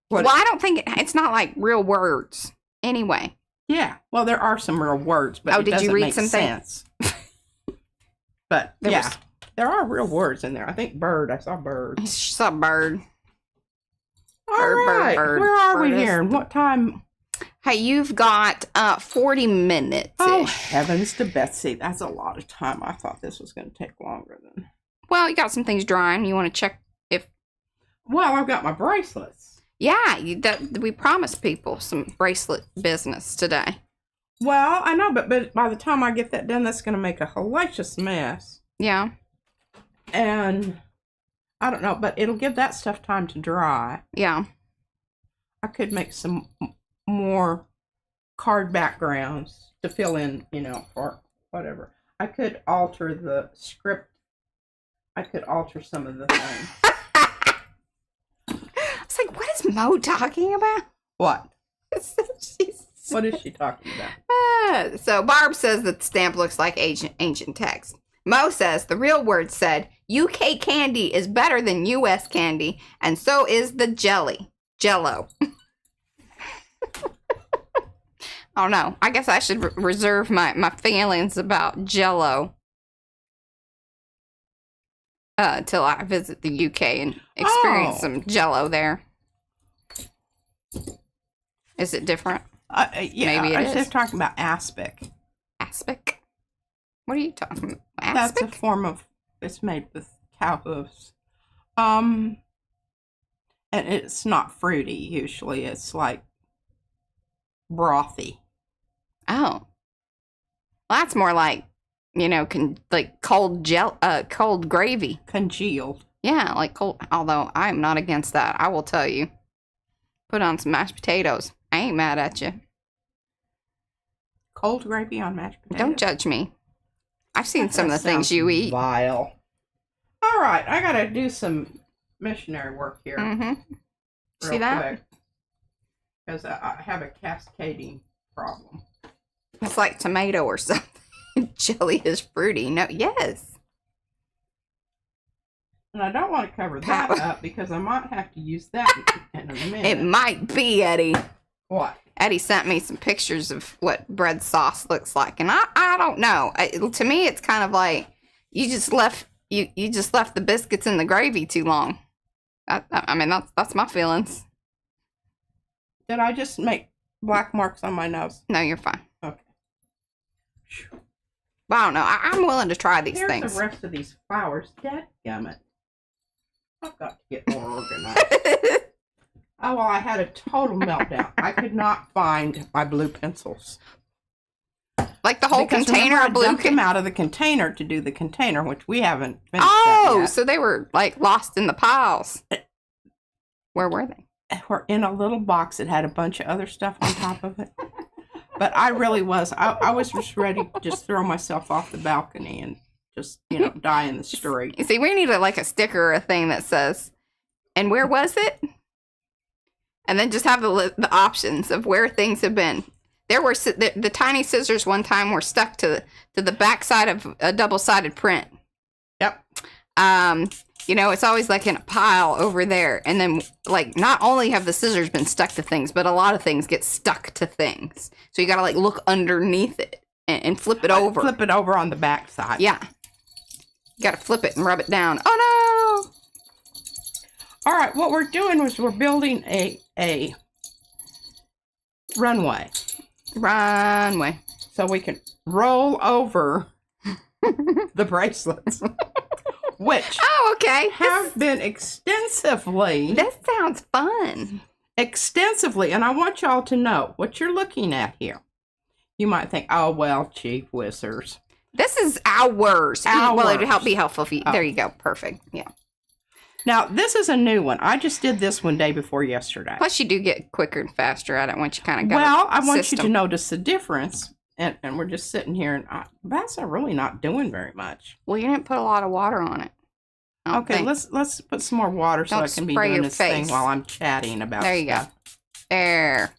what. Well, I don't think it's not like real words anyway. Yeah, well, there are some real words, but it did you doesn't read make something? sense. But there are real words in there. I think bird. I saw bird. It's just a bird. All right, where are we Bird is- here? And what time? Hey, you've got 40 minutes. Oh, heavens to Betsy. That's a lot of time. I thought this was going to take longer than. Well, you got some things drying. You want to check if. Well, I've got my bracelets. Yeah, we promised people some bracelet business today. Well, I know, but by the time I get that done, that's going to make a hellacious mess. Yeah. And I don't know, but it'll give that stuff time to dry. Yeah. I could make some more card backgrounds to fill in, you know, or whatever. I could alter the script. I could alter some of the things. It's like, what is Mo talking about? What? She's- What is she talking about? So Barb says that the stamp looks like ancient text. Mo says the real word said UK candy is better than US candy, and so is the Jello. Oh no, I guess I should reserve my feelings about Jello till I visit the UK and experience some Jello there. Is it different? Yeah, Maybe it I is. was just talking about aspic. Aspic? What are you talking about? That's a Aspic? form of, it's made with cow hooves. And it's not fruity usually. It's like brothy. Oh. Well, that's more like, you know, like cold gravy. Congealed. Yeah, like cold. Although I'm not against that. I will tell you. Put on some mashed potatoes. I ain't mad at you. Cold gravy on mashed potatoes. Don't judge me. I've seen some of the things you eat. Vile. All right, I gotta do some missionary work here. See that? Quick, because I have a cascading problem. It's like tomato or something. Jelly is fruity. No, yes. And I don't want to cover that up because I might have to use that in a minute. It might be, Eddie. What? Eddie sent me some pictures of what bread sauce looks like, and I don't know. To me, it's kind of like you just left the biscuits in the gravy too long. I mean, that's my feelings. Did I just make black marks on my nose? No, you're fine. Okay. But I don't know. I'm willing to try these Here's things. the rest of these flowers. Dadgummit. I've got to get more organized. Oh, well, I had a total meltdown. I could not find my blue pencils. Like the whole Because container remember, of blue. I dumped them out of the container to do the container, which we haven't finished Oh, that yet. so they were like lost in the piles. Where were they? We're in a little box that had a bunch of other stuff on top of it. But I really was. I was just ready to just throw myself off the balcony and just, you know, die in the street. You see, we need like a sticker or a thing that says, "And where was it?" And then just have the options of where things have been. There were the tiny scissors one time were stuck to the back side of a double-sided print. Yep. You know, it's always like in a pile over there. And then, like, not only have the scissors been stuck to things, but a lot of things get stuck to things. So you got to, like, look underneath it and flip it over. Flip it over on the back side. Yeah. You got to flip it and rub it down. Oh, no! All right, what we're doing is we're building a runway. Runway. So we can roll over the bracelets, which Oh, okay. have been extensively, This sounds fun. and I want y'all to know what you're looking at here. You might think, oh, well, gee whizzers. This is ours. Well, it would be helpful if you. Oh. There you go. Perfect. Yeah. Now, this is a new one. I just did this one day before yesterday. Plus, you do get quicker and faster at it once you kind of go. Well, I want you to notice the difference. And we're just sitting here, and that's really not doing very much. Well, you didn't put a lot of water on it. Okay, let's put some more water so I can be doing this thing while I'm chatting about There you go. There.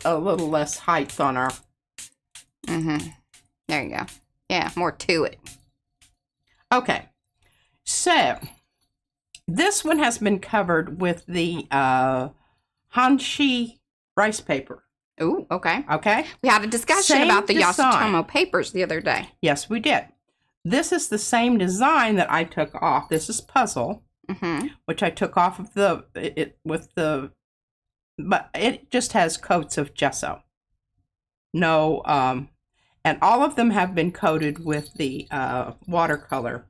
A little less height on our... Mm-hmm. There you go. Yeah, more to it. Okay. So, this one has been covered with the Hanshi rice paper. Ooh, okay. Okay? We had a discussion about the Yasutomo papers the other day. Yes, we did. This is the same design that I took off. This is puzzle, which I took off of but it just has coats of gesso. No, and all of them have been coated with the watercolor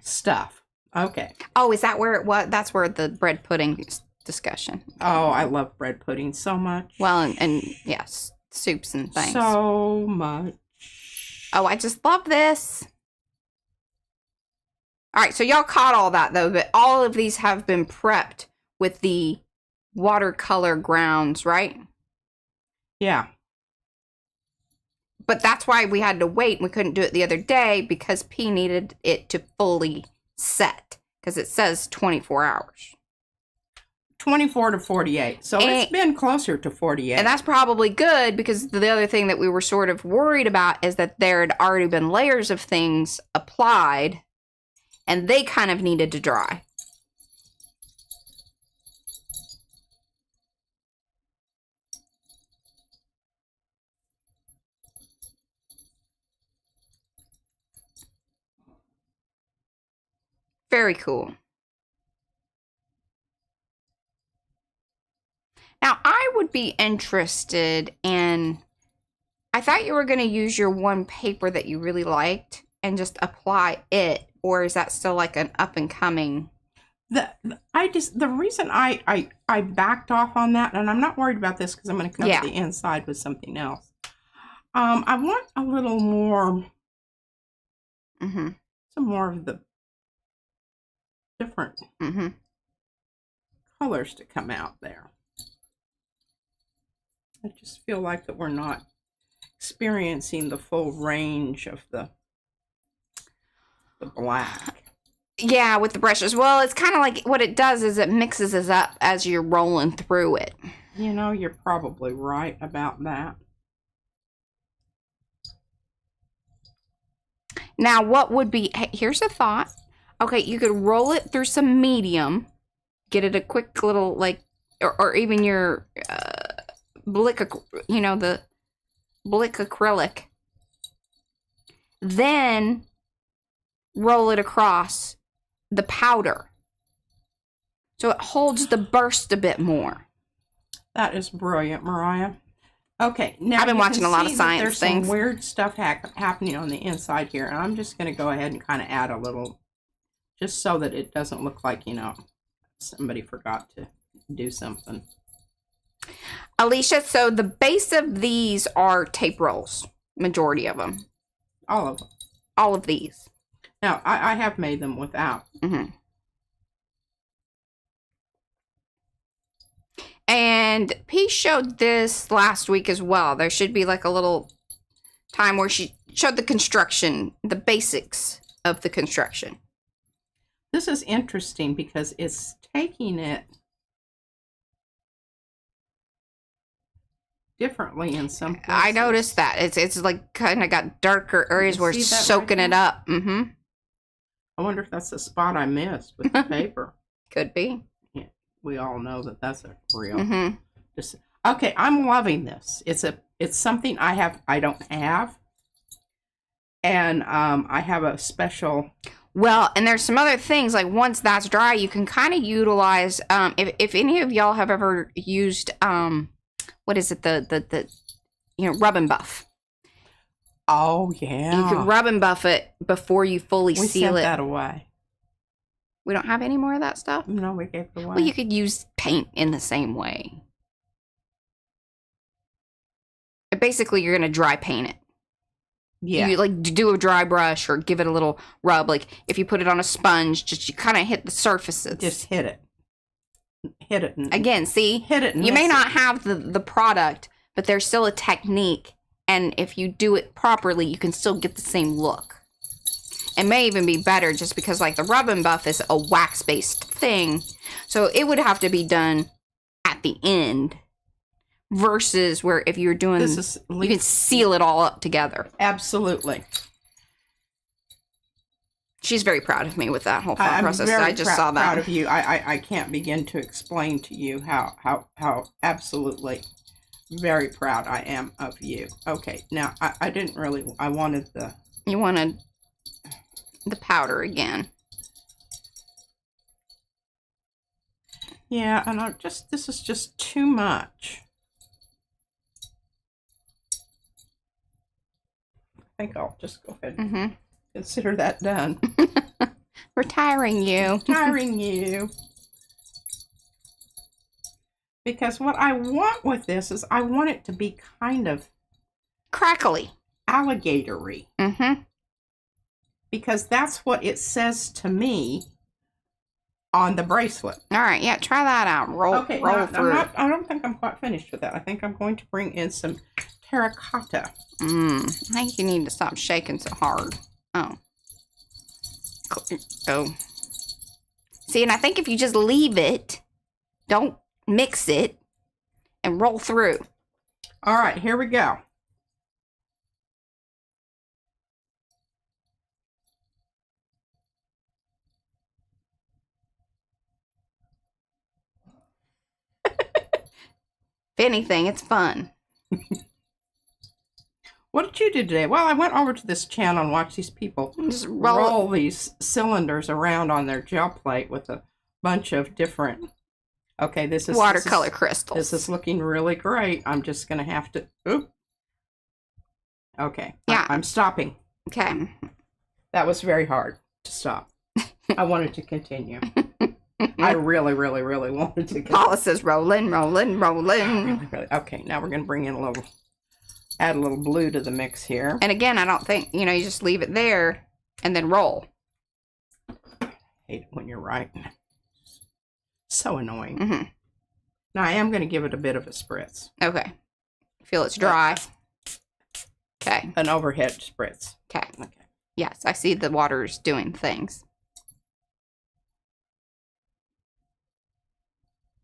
stuff. Okay. Oh, is that where it was? That's where the bread pudding discussion. Oh, I love bread pudding so much. Well, and yes, soups and things. So much. Oh, I just love this. All right, so y'all caught all that, though, but all of these have been prepped with the watercolor grounds, right? Yeah. But that's why we had to wait. We couldn't do it the other day because P needed it to fully set because it says 24 hours. 24 to 48. So it's been closer to 48. And that's probably good because the other thing that we were sort of worried about is that there had already been layers of things applied and they kind of needed to dry. Very cool. Now, I would be interested in, I thought you were going to use your one paper that you really liked and just apply it, or is that still like an up and coming? The reason I backed off on that, and I'm not worried about this because I'm going to cover the inside with something else. I want a little more, some more of the different colors to come out there. I just feel like that we're not experiencing the full range of the black. Yeah, with the brushes. Well, it's kind of like what it does is it mixes us up as you're rolling through it. You know, you're probably right about that. Now, what would be, here's a thought. Okay, you could roll it through some medium, get it a quick little, like, or even your Blick, you know, the Blick acrylic. Then roll it across the powder. So it holds the burst a bit more. That is brilliant, Mariah. Okay, now I've been watching a lot of science there's things. Some weird stuff happening on the inside here, and I'm just going to go ahead and kind of add a little, just so that it doesn't look like, you know, somebody forgot to do something. Alicia, so the base of these are tape rolls, majority of them. All of them. All of these. Now, I have made them without. And P showed this last week as well. There should be like a little time where she showed the construction, the basics of the construction. This is interesting because it's taking it differently in some places. I noticed that. It's like kind of got darker areas where it's soaking it up. I wonder if that's the spot I missed with the paper. Could be. Yeah, we all know that that's a real. Okay, I'm loving this. It's something I don't have, and I have a special. Well, and there's some other things, like once that's dry, you can kind of utilize, if any of y'all have ever used, what is it, the you know, rub and buff. Oh, yeah. You could rub and buff it before you fully We seal sent it. that away. We don't have any more of that stuff? No, we gave it away. Well, you could use paint in the same way. But basically, you're going to dry paint it. Yeah. You like do a dry brush or give it a little rub. Like if you put it on a sponge, just you kind of hit the surfaces. Just hit it. Hit it. Again, see? Hit it. You may not have the product, but there's still a technique. And if you do it properly, you can still get the same look. It may even be better just because like the rub and buff is a wax-based thing. So it would have to be done at the end. Versus where if you're doing, you can seal it all up together. Absolutely. She's very proud of me with that whole thought process. I just saw that. Proud of you. I can't begin to explain to you how absolutely very proud I am of you. Okay, now I didn't really. I wanted the. You wanted the powder again. Yeah, and this is just too much. I think I'll just go ahead and consider that done. Retiring you. Retiring you. Because what I want with this is I want it to be kind of crackly. Alligatory. Because that's what it says to me on the bracelet. All right, yeah, try that out. Roll through. I don't think I'm quite finished with that. I think I'm going to bring in some terracotta. I think you need to stop shaking so hard. Oh. See, and I think if you just leave it, don't mix it, and roll through. All right, here we go. If anything, it's fun. What did you do today? Well, I went over to this channel and watched these people just roll these cylinders around on their gel plate with a bunch of different... Okay, this is... watercolor crystals. This is looking really great. I'm just going to have to... Oop. Okay. Yeah. I'm stopping. Okay. That was very hard to stop. I wanted to continue. I really, really, really wanted to continue. Paula says rolling, rolling, rolling. Really, really. Okay, now we're going to bring in add a little blue to the mix here. And again, I don't think, you just leave it there and then roll. I hate it when you're right. So annoying. Now I am going to give it a bit of a spritz. Okay. Feel it's dry. Okay. An overhead spritz. Okay. Yes, I see the water's doing things.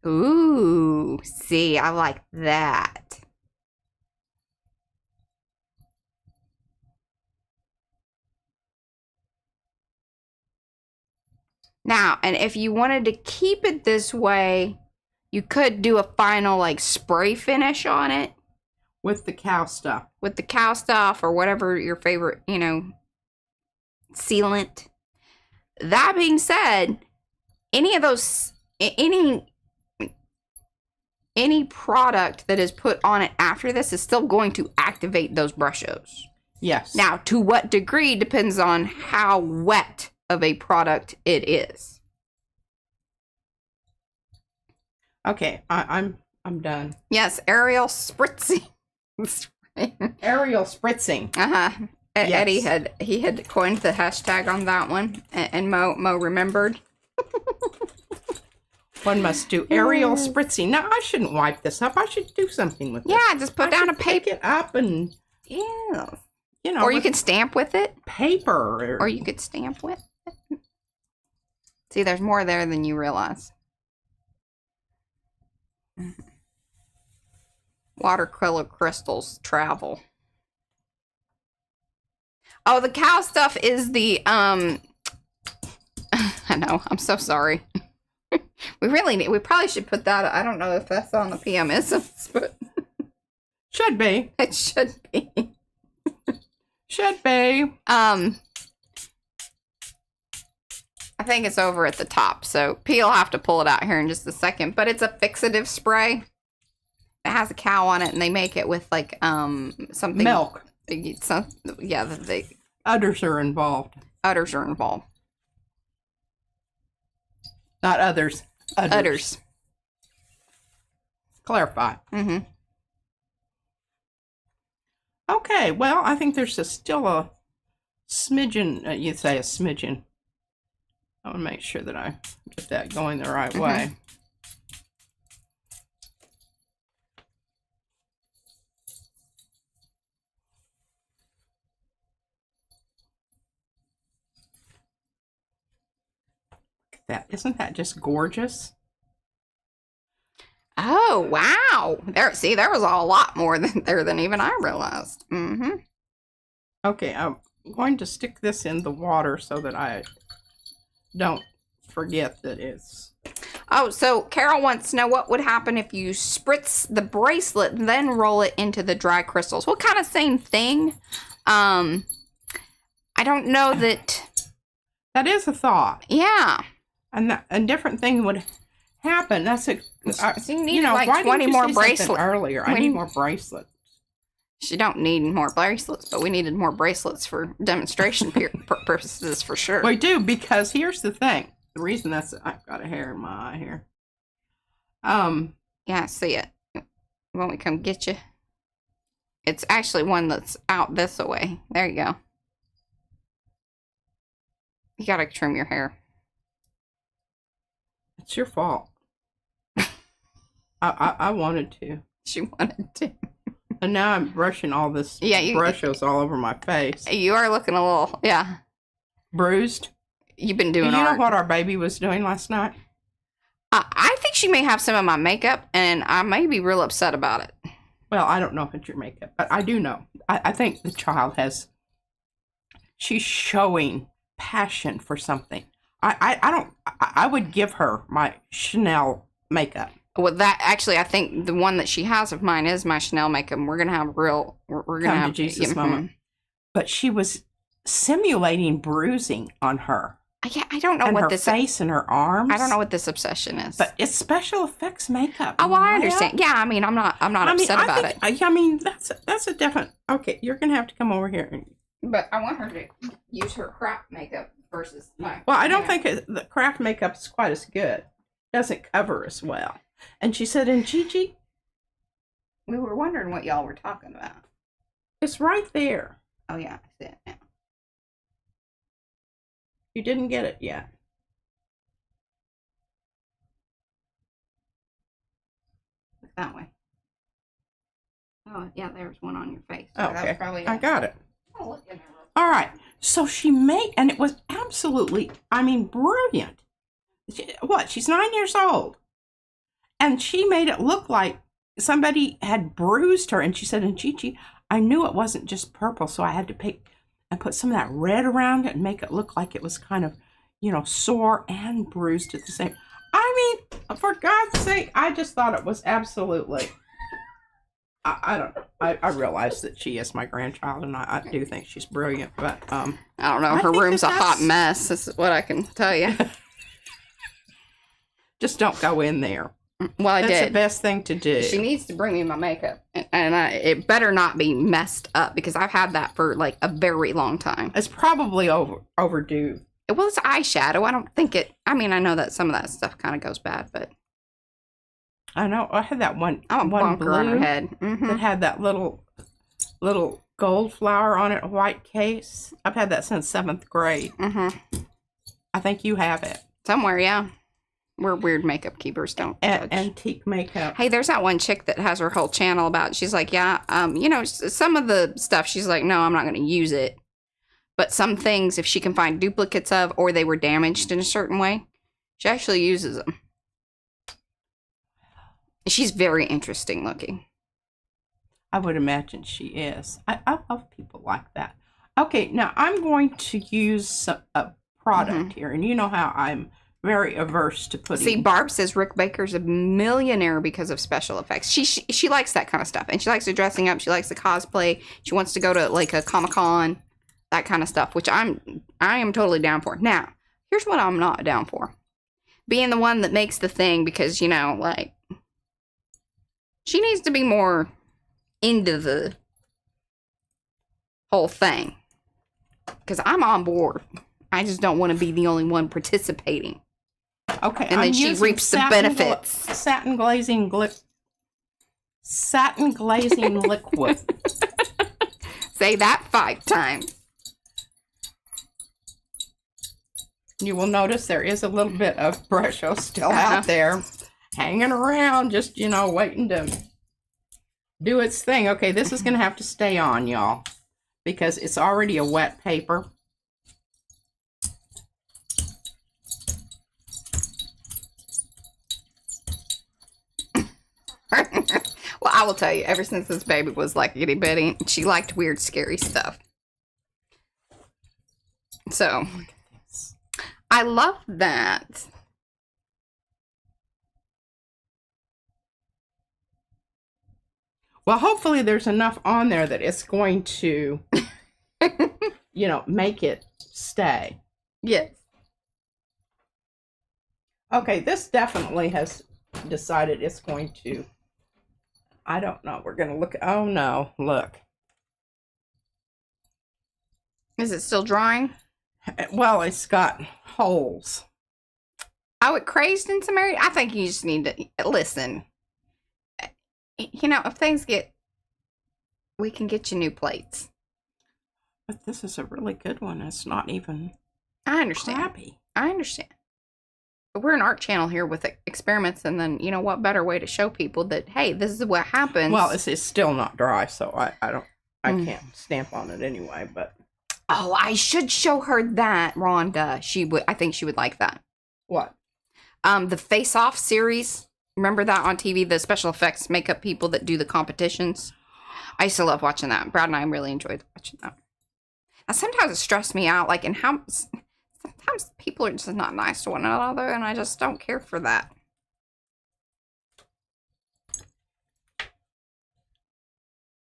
Ooh, see, I like that. Now, and if you wanted to keep it this way, you could do a final like spray finish on it. With the cow stuff. With the cow stuff or whatever your favorite, sealant. That being said, any of those, any product that is put on it after this is still going to activate those brushos. Yes. Now, to what degree depends on how wet of a product it is. Okay, I'm done. Yes, Ariel spritzing. Ariel spritzing. Yes. Eddie had coined the hashtag on that one, and Mo remembered. One must do Ariel spritzing. Now I shouldn't wipe this up. I should do something with it. Yeah, just put down a paper. Pick it up and or you can stamp with it. Paper. Or you could stamp with it. See, there's more there than you realize. Watercolor crystals travel. Oh, the cow stuff is the I know, I'm so sorry. We probably should put that, I don't know if that's on the PMisms, but should be. It should be. Should be. I think it's over at the top, so P will have to pull it out here in just a second. But it's a fixative spray. It has a cow on it, and they make it with like something milk. The Others are involved. udders are involved. Not others. Udders. Clarify. Mm-hmm. Okay, well, I think there's still a smidgen, you'd say a smidgen. I want to make sure that I get that going the right way. Look at that. Isn't that just gorgeous? Oh, wow. There was a lot more than even I realized. Mm-hmm. Okay, I'm going to stick this in the water so that I don't forget that it's... Oh, so Carol wants to know what would happen if you spritz the bracelet and then roll it into the dry crystals. Well, kind of same thing. I don't know that... That is a thought. Yeah. And different thing would happen. That's a... So you need like 20 more bracelets. Earlier, I need more bracelets. She don't need more bracelets, but we needed more bracelets for demonstration purposes for sure. We do, because here's the thing. The reason I've got a hair in my eye here. Yeah, I see it. When we come get you. It's actually one that's out this way. There you go. You gotta trim your hair. It's your fault. I wanted to. She wanted to. And now I'm brushing all this brushes all over my face. You are looking a little, bruised. You've been doing You know what our baby was doing last night? I think she may have some of my makeup, and I may be real upset about it. Well, I don't know if it's your makeup, but I do know. I think the child she's showing passion for something. I would give her my Chanel makeup. Well, that actually, I think the one that she has of mine is my Chanel makeup. And we're gonna have we're gonna Come have to Jesus moment. But she was simulating bruising on her. Yeah, I don't know and what her this face and her arms. I don't know what this obsession is. But it's special effects makeup. Oh, well, I understand. Yeah, I mean, I'm not upset about it. I mean, that's a different. Okay, you're gonna have to come over here. But I want her to use her craft makeup versus my. Well, I don't think the craft makeup is quite as good. It doesn't cover as well. And she said, "And Gigi, we were wondering what y'all were talking about. It's right there." Oh yeah, I see it now. You didn't get it yet. Look that way. Oh yeah, there's one on your face. So okay, that was probably I got it. Oh, look in there. All right. So she made, and it was absolutely, I mean, brilliant. She's 9 years old. And she made it look like somebody had bruised her. And she said, "And Gigi, I knew it wasn't just purple, so I had to pick and put some of that red around it and make it look like it was kind of, sore and bruised at the same." I mean, for God's sake, I just thought it was absolutely, I don't know. I realize that she is my grandchild, and I do think she's brilliant, but I don't know. Her room's a hot mess. This is what I can tell you. Just don't go in there. Well, That's the best thing to do. She needs to bring me my makeup, and it better not be messed up because I've had that for like a very long time. It's probably overdue. Well, it's eyeshadow. I don't think it. I mean, I know that some of that stuff kind of goes bad, but I know I had that one. One blue on her head that had that little gold flower on it, a white case. I've had that since 7th grade. I think you have it somewhere. Yeah. We're weird makeup keepers, don't judge. Antique makeup. Hey, there's that one chick that has her whole channel about, she's like, yeah, some of the stuff, she's like, no, I'm not going to use it. But some things, if she can find duplicates of, or they were damaged in a certain way, she actually uses them. She's very interesting looking. I would imagine she is. I love people like that. Okay, now I'm going to use a product here, and you know how I'm very averse to putting. See, Barb says Rick Baker's a millionaire because of special effects. She likes that kind of stuff, and she likes the dressing up. She likes the cosplay. She wants to go to like a Comic-Con, that kind of stuff, which I am totally down for. Now, here's what I'm not down for: being the one that makes the thing, because like she needs to be more into the whole thing. Because I'm on board. I just don't want to be the only one participating. Okay, And then she reaps the benefits. Satin glazing liquid. Say that 5 times. You will notice there is a little bit of Brusho still out there, hanging around, just, you know, waiting to do its thing. Okay, this is going to have to stay on, y'all, because it's already a wet paper. Well, I will tell you, ever since this baby was like itty bitty, she liked weird, scary stuff. So, I love that. Well, hopefully there's enough on there that it's going to, you know, make it stay. Yes. Okay, this definitely has decided it's going to, I don't know, we're going to look, oh no, look. Is it still drying? Well, it's got holes. Oh, it crazed into Mary? I think you just need to listen. You know, if things get, we can get you new plates. But this is a really good one. It's not even I understand. crappy. I understand. But we're an art channel here with experiments, and then, you know, what better way to show people that, hey, this is what happens. Well, it's still not dry, so I can't stamp on it anyway, but. Oh, I should show her that, Rhonda. I think she would like that. What? The Face Off series. Remember that on TV? The special effects makeup people that do the competitions. I used to love watching that. Brad and I really enjoyed watching that. Now, sometimes it stressed me out, like, sometimes people are just not nice to one another, and I just don't care for that.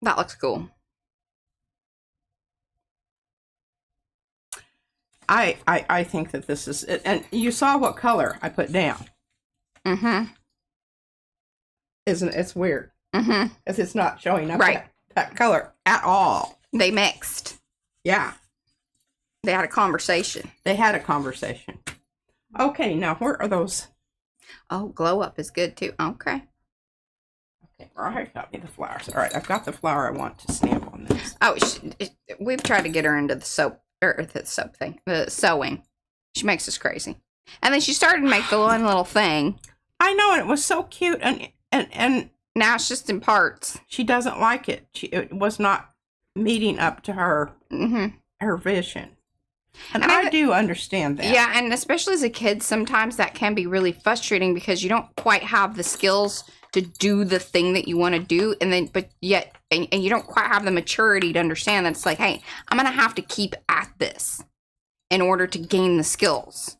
That looks cool. I think that this is it. And you saw what color I put down. Mm-hmm. Isn't it? It's weird. Mm-hmm. Because it's not showing up Right. that color at all. They mixed. Yeah. They had a conversation. They had a conversation. Okay, now where are those? Oh, glow up is good too. Okay. Okay, Mariah got me the flowers. All right, I've got the flower I want to stamp on this. Oh, we've tried to get her into the the sewing. She makes us crazy. And then she started to make the one little thing. I know, and it was so cute, and now it's just in parts. she doesn't like it. It was not meeting up to her her vision. And I do understand that. Yeah, and especially as a kid, sometimes that can be really frustrating because you don't quite have the skills to do the thing that you want to do, and you don't quite have the maturity to understand that it's like, hey, I'm gonna have to keep at this in order to gain the skills.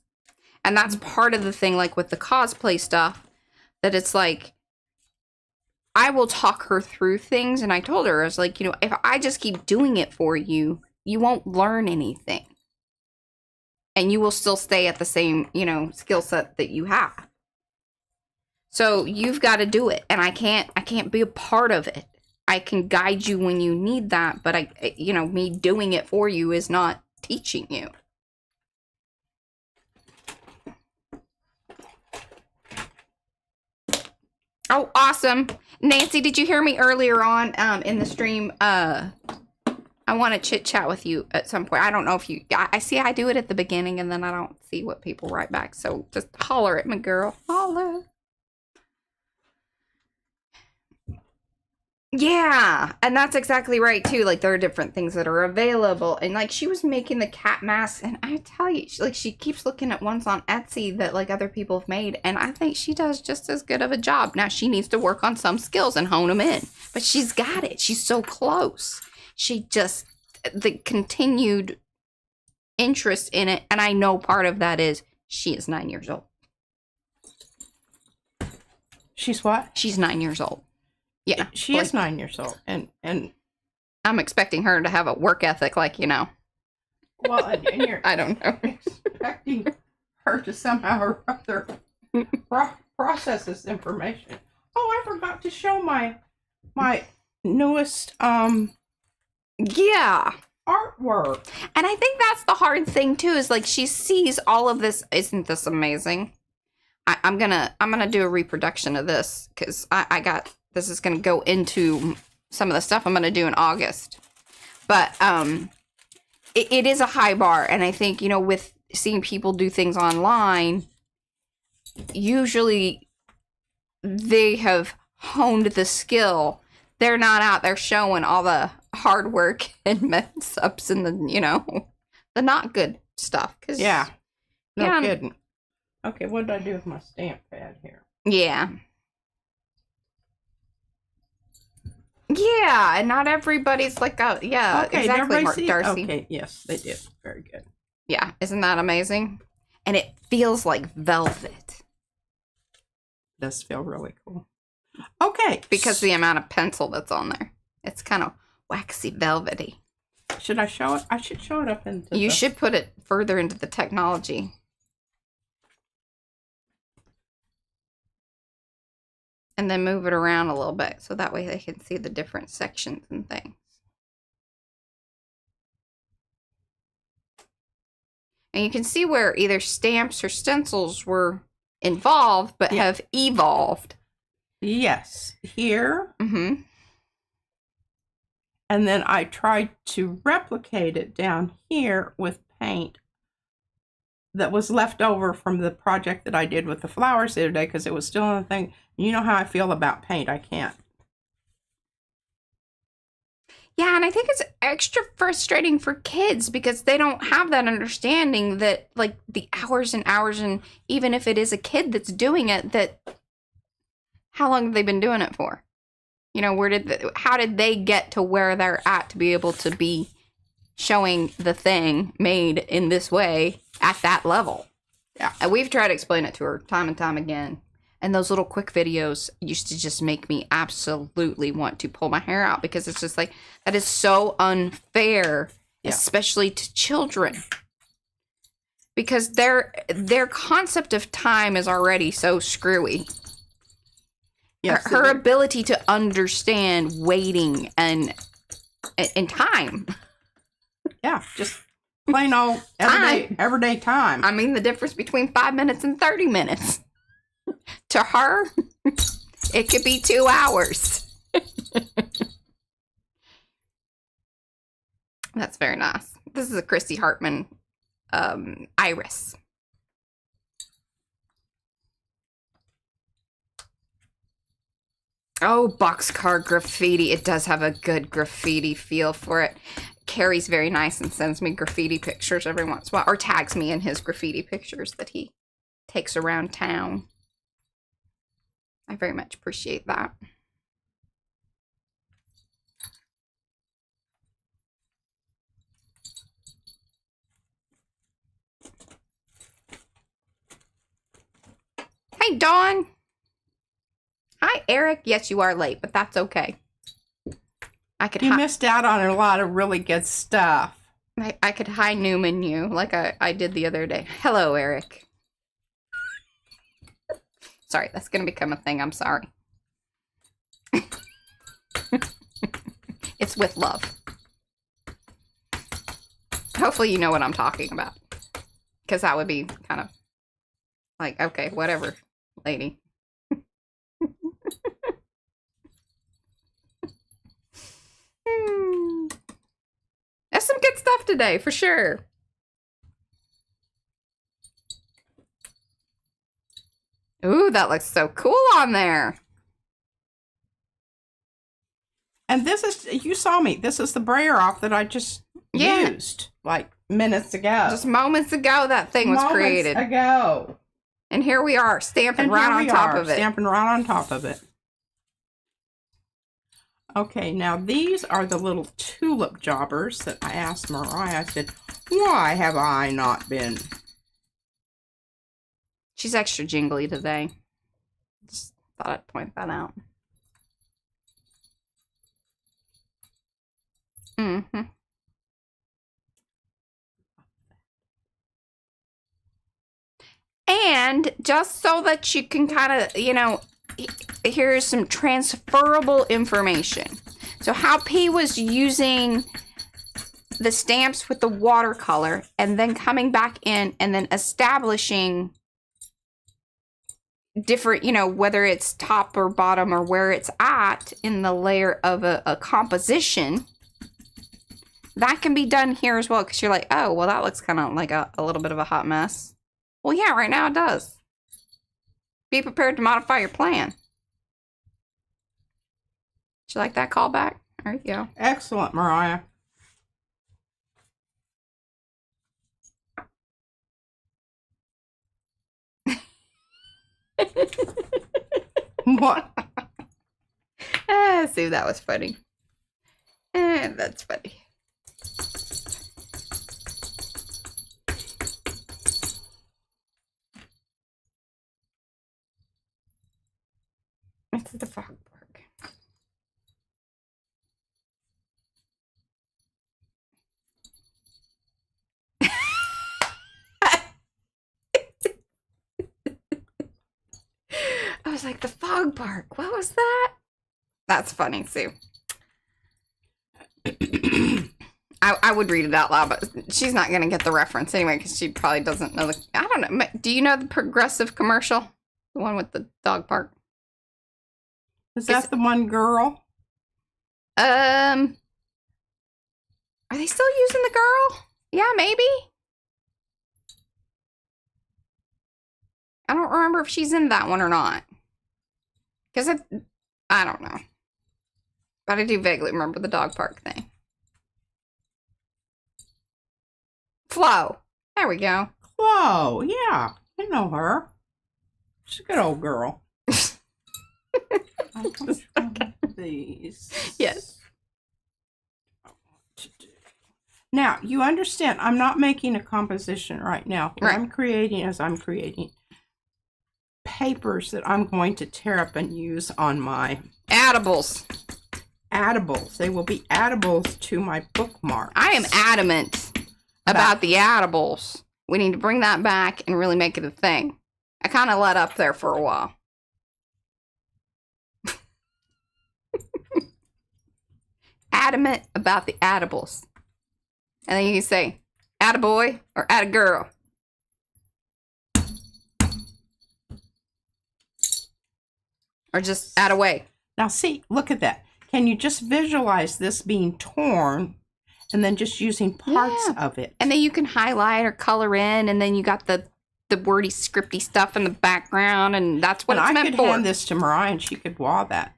And that's part of the thing, like with the cosplay stuff, that it's like, I will talk her through things, and I told her, I was like, you know, if I just keep doing it for you, you won't learn anything. And you will still stay at the same, you know, skill set that you have. So you've got to do it, and I can't be a part of it. I can guide you when you need that, but me doing it for you is not teaching you. Oh, awesome. Nancy, did you hear me earlier on in the stream? I want to chit chat with you at some point. I don't know if I see I do it at the beginning, and then I don't see what people write back. So just holler at me, girl. Holler. Yeah, and that's exactly right too. Like, there are different things that are available, and like she was making the cat mask, and I tell you, she keeps looking at ones on Etsy that like other people have made, and I think she does just as good of a job. Now she needs to work on some skills and hone them in, but she's got it. She's so close. She just, the continued interest in it, and I know part of that is she is 9 years old. She's what? She's 9 years old. Yeah, she is 9 years old, and I'm expecting her to have a work ethic, like, you know. Well, and you're I don't know, expecting her to somehow or other process this information. Oh, I forgot to show my newest Yeah. artwork. And I think that's the hard thing too, is like she sees all of this. Isn't this amazing? I'm gonna do a reproduction of this because I got this is gonna go into some of the stuff I'm gonna do in August. But it is a high bar, and I think, you know, with seeing people do things online, usually they have honed the skill. They're not out there showing all the hard work and mess ups and the, you know, the not good stuff. Cause, Yeah. No yeah, kidding. Okay, what did I do with my stamp pad here? Yeah. Yeah, and not everybody's like, yeah, Okay, exactly, Mark see? Darcy. Okay, yes, they did. Very good. Yeah, isn't that amazing? And it feels like velvet. It does feel really cool. Okay. Because the amount of pencil that's on there. It's kind of waxy velvety. Should I show it? I should show it up into You should put it further into the technology. And then move it around a little bit so that way they can see the different sections and things. And you can see where either stamps or stencils were involved but have evolved. Yes. Here. Mm-hmm. And then I tried to replicate it down here with paint that was left over from the project that I did with the flowers the other day because it was still in the thing. You know how I feel about paint. I can't. Yeah, and I think it's extra frustrating for kids because they don't have that understanding that, like, the hours and hours, and even if it is a kid that's doing it, that how long have they been doing it for? You know, how did they get to where they're at to be able to be showing the thing made in this way at that level? Yeah. And we've tried to explain it to her time and time again. And those little quick videos used to just make me absolutely want to pull my hair out because it's just like, that is so unfair, especially to children. Because their concept of time is already so screwy. Yes, her ability to understand waiting and time. Yeah, just plain old everyday time. I mean, the difference between 5 minutes and 30 minutes. To her, it could be 2 hours. That's very nice. This is a Christy Hartman iris. Oh, boxcar graffiti. It does have a good graffiti feel for it. Carrie's very nice and sends me graffiti pictures every once in a while, or tags me in his graffiti pictures that he takes around town. I very much appreciate that. Hey, Dawn. Hi, Eric. Yes, you are late, but that's okay. You missed out on a lot of really good stuff. I could high Newman you like I did the other day. Hello, Eric. Sorry, that's going to become a thing. I'm sorry. It's with love. Hopefully you know what I'm talking about. Because that would be kind of like, okay, whatever, lady. There's some good stuff today, for sure. Ooh, that looks so cool on there. And this is, you saw me, this is the brayer off that I just used like minutes ago. Just moments ago that thing was created. Moments ago. And here we are, stamping right on top of it. Stamping right on top of it. Okay, now these are the little tulip jobbers that I asked Mariah. I said, why have I not been? She's extra jingly today. Just thought I'd point that out. Mm-hmm. And just so that you can kind of, you know, here's some transferable information. So how P was using the stamps with the watercolor and then coming back in and then establishing different, you know, whether it's top or bottom or where it's at in the layer of a composition, that can be done here as well. Because you're like, oh, well, that looks kind of like a little bit of a hot mess. Well, yeah, right now it does. Be prepared to modify your plan. Did you like that callback? There you go. Excellent, Mariah. What? See, that was funny. That's funny. It's the fog park. I was like, the fog park. What was that? That's funny, Sue. I would read it out loud, but she's not going to get the reference anyway because she probably doesn't know the... I don't know. Do you know the Progressive commercial? The one with the dog park? Is that the one girl? Are they still using the girl? Yeah, maybe. I don't remember if she's in that one or not. Because I don't know. But I do vaguely remember the dog park thing. Flo. There we go. Flo, yeah. I know her. She's a good old girl. These. Yes. Now, you understand, I'm not making a composition right now. What I'm creating is I'm creating papers that I'm going to tear up and use on my... Addibles. Addibles. They will be addibles to my bookmarks. I am adamant about the addibles. We need to bring that back and really make it a thing. I kind of let up there for a while. Adamant about the addibles. And then you can say, attaboy or attagirl. Or just attaway. Now see, look at that. Can you just visualize this being torn and then just using parts of it? And then you can highlight or color in, and then you got the wordy, scripty stuff in the background, and that's what it's meant for. I could hand this to Mariah and she could draw that.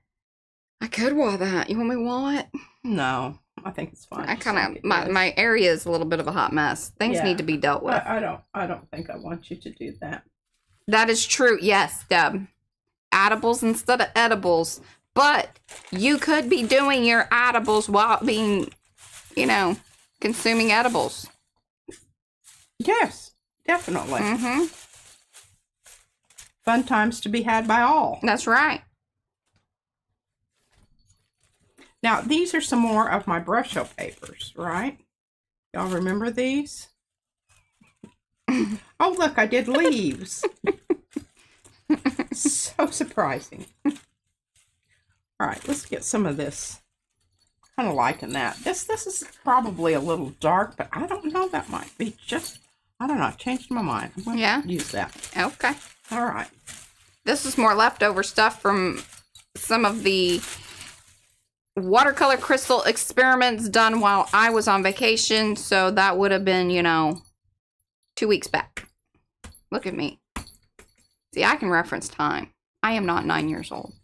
I could wall that. You want me to wall it? No, I think it's fine. I kind of my area is a little bit of a hot mess. Things need to be dealt with. I don't think I want you to do that. That is true. Yes, Deb. Edibles instead of edibles. But you could be doing your edibles while being, you know, consuming edibles. Yes, definitely. Mm-hmm. Fun times to be had by all. That's right. Now, these are some more of my brush up papers, right? Y'all remember these? Oh, look, I did leaves. So surprising. All right, let's get some of this. Kind of liking that. This is probably a little dark, but I don't know. That might be just, I don't know. I changed my mind. I'm going to use that. Okay. All right. This is more leftover stuff from some of the watercolor crystal experiments done while I was on vacation. So that would have been, you know, 2 weeks back. Look at me. See, I can reference time. I am not 9 years old.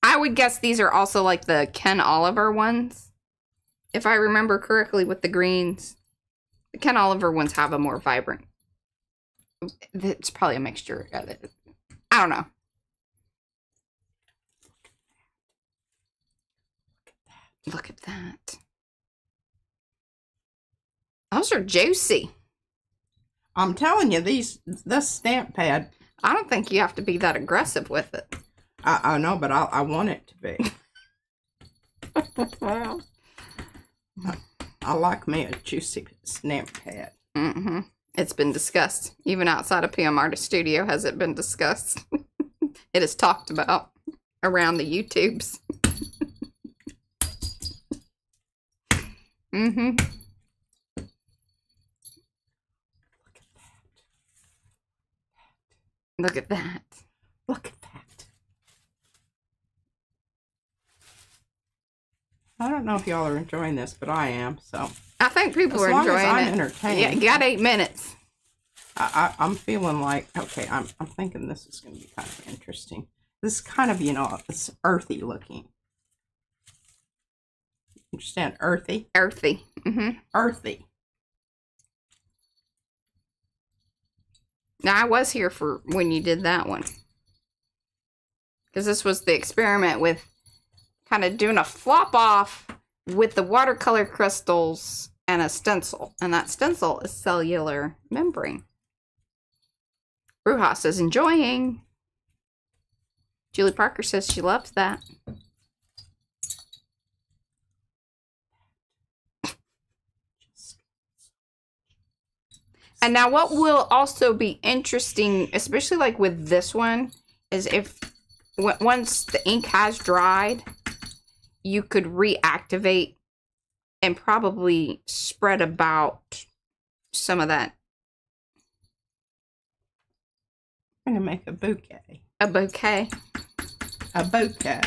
I would guess these are also like the Ken Oliver ones. If I remember correctly with the greens. The Ken Oliver ones have a more vibrant. It's probably a mixture of it. I don't know. Look at that. Those are juicy. I'm telling you, this stamp pad. I don't think you have to be that aggressive with it. I know, but I want it to be. Well, I like me a juicy stamp pad. mm-hmm. It's been discussed. Even outside of PM Artist Studio has it been discussed. It is talked about around the YouTubes. Mm-hmm. Look at that. Look at that. I don't know if y'all are enjoying this, but I am, so. I think people As are long as enjoying I'm it. entertained. Yeah, you got 8 minutes. I'm feeling like, okay, I'm thinking this is going to be kind of interesting. This is kind of, you know, it's earthy looking. Understand? Earthy? Earthy. Mm-hmm. Earthy. Now, I was here for when you did that one. Because this was the experiment with kind of doing a flop off with the watercolor crystals and a stencil. And that stencil is cellular membrane. Bruja says, enjoying. Julie Parker says she loves that. And now what will also be interesting, especially like with this one, is if once the ink has dried, you could reactivate and probably spread about some of that. I'm going to make a bouquet. A bouquet. A bouquet.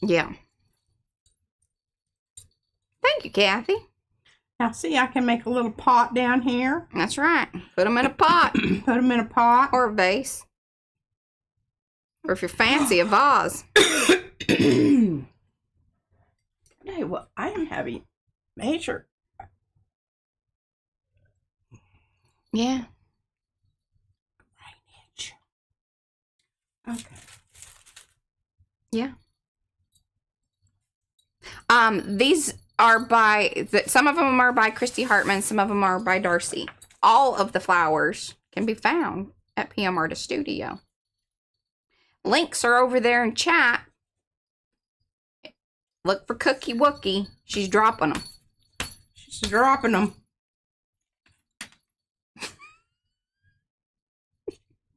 Yeah. Thank you, Kathy. Now, see, I can make a little pot down here. That's right. Put them in a pot. Put them in a pot. Or a vase. Or if you're fancy, a vase. Hey, well, I am having major. Yeah. Drainage. Okay. Yeah. These are by, some of them are by Christy Hartman, some of them are by Darcy. All of the flowers can be found at PM Artist Studio. Links are over there in chat. Look for Cookie Wookie. She's dropping them. She's dropping them.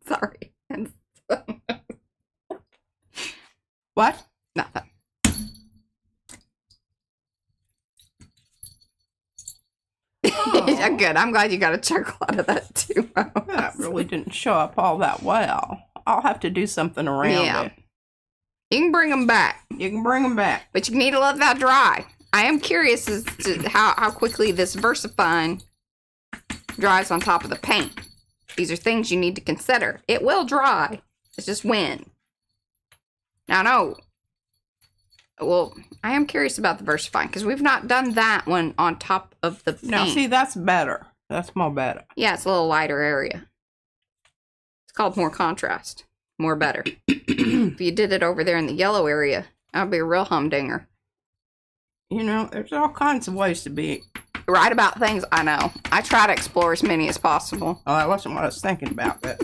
Sorry. What? Nothing. Oh. Good. I'm glad you got a chuckle out of that too. That really didn't show up all that well. I'll have to do something around it. You can bring them back. You can bring them back. But you need to let that dry. I am curious as to how quickly this VersaFine dries on top of the paint. These are things you need to consider. It will dry. It's just when. Now, no. Well, I am curious about the VersaFine because we've not done that one on top of the paint. Now, see, that's better. That's more better. Yeah, it's a little lighter area. It's called more contrast. More better. If you did it over there in the yellow area, that would be a real humdinger. You know, there's all kinds of ways to be. Write about things, I know. I try to explore as many as possible. Oh, that wasn't what I was thinking about, but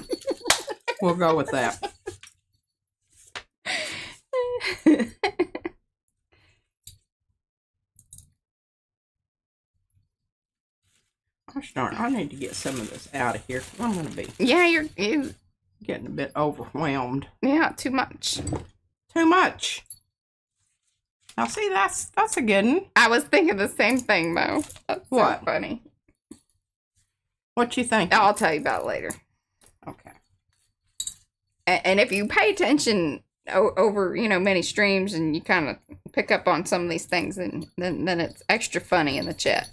we'll go with that. Gosh darn, I need to get some of this out of here. I'm going to be Yeah, you're getting a bit overwhelmed. yeah, too much. Too much. Now, see, that's a good one. I was thinking the same thing, Mo. That's What? so funny. What you think? I'll tell you about it later. Okay. And if you pay attention over, you know, many streams and you kind of pick up on some of these things, then it's extra funny in the chat.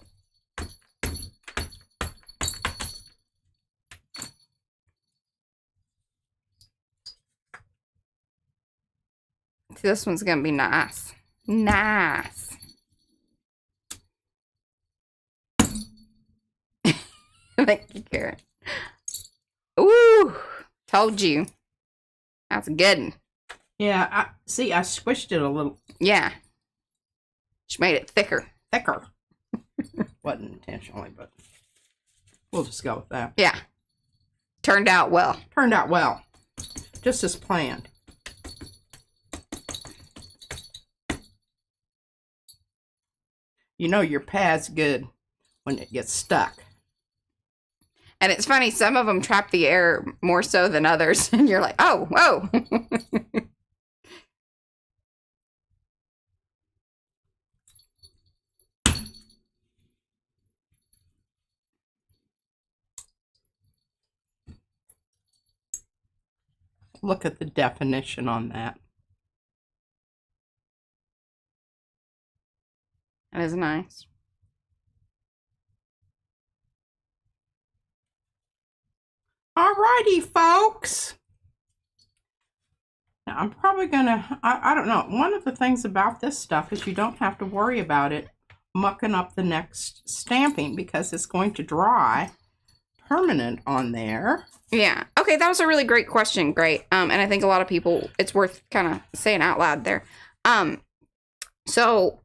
See, this one's going to be nice. Nice. Thank you, Karen. Ooh, told you. That's a good one. Yeah, I squished it a little Yeah. She made it thicker. thicker. Wasn't intentionally, but we'll just go with that. Yeah. Turned out well. Turned out well. Just as planned. You know your pad's good when it gets stuck. And it's funny, some of them trap the air more so than others. And you're like, oh, whoa. Look at the definition on that. That is nice. Alrighty, folks. Now, I'm probably gonna, I don't know. One of the things about this stuff is you don't have to worry about it mucking up the next stamping because it's going to dry permanent on there. Yeah. Okay, that was a really great question. Great. And I think a lot of people, it's worth kind of saying out loud there. So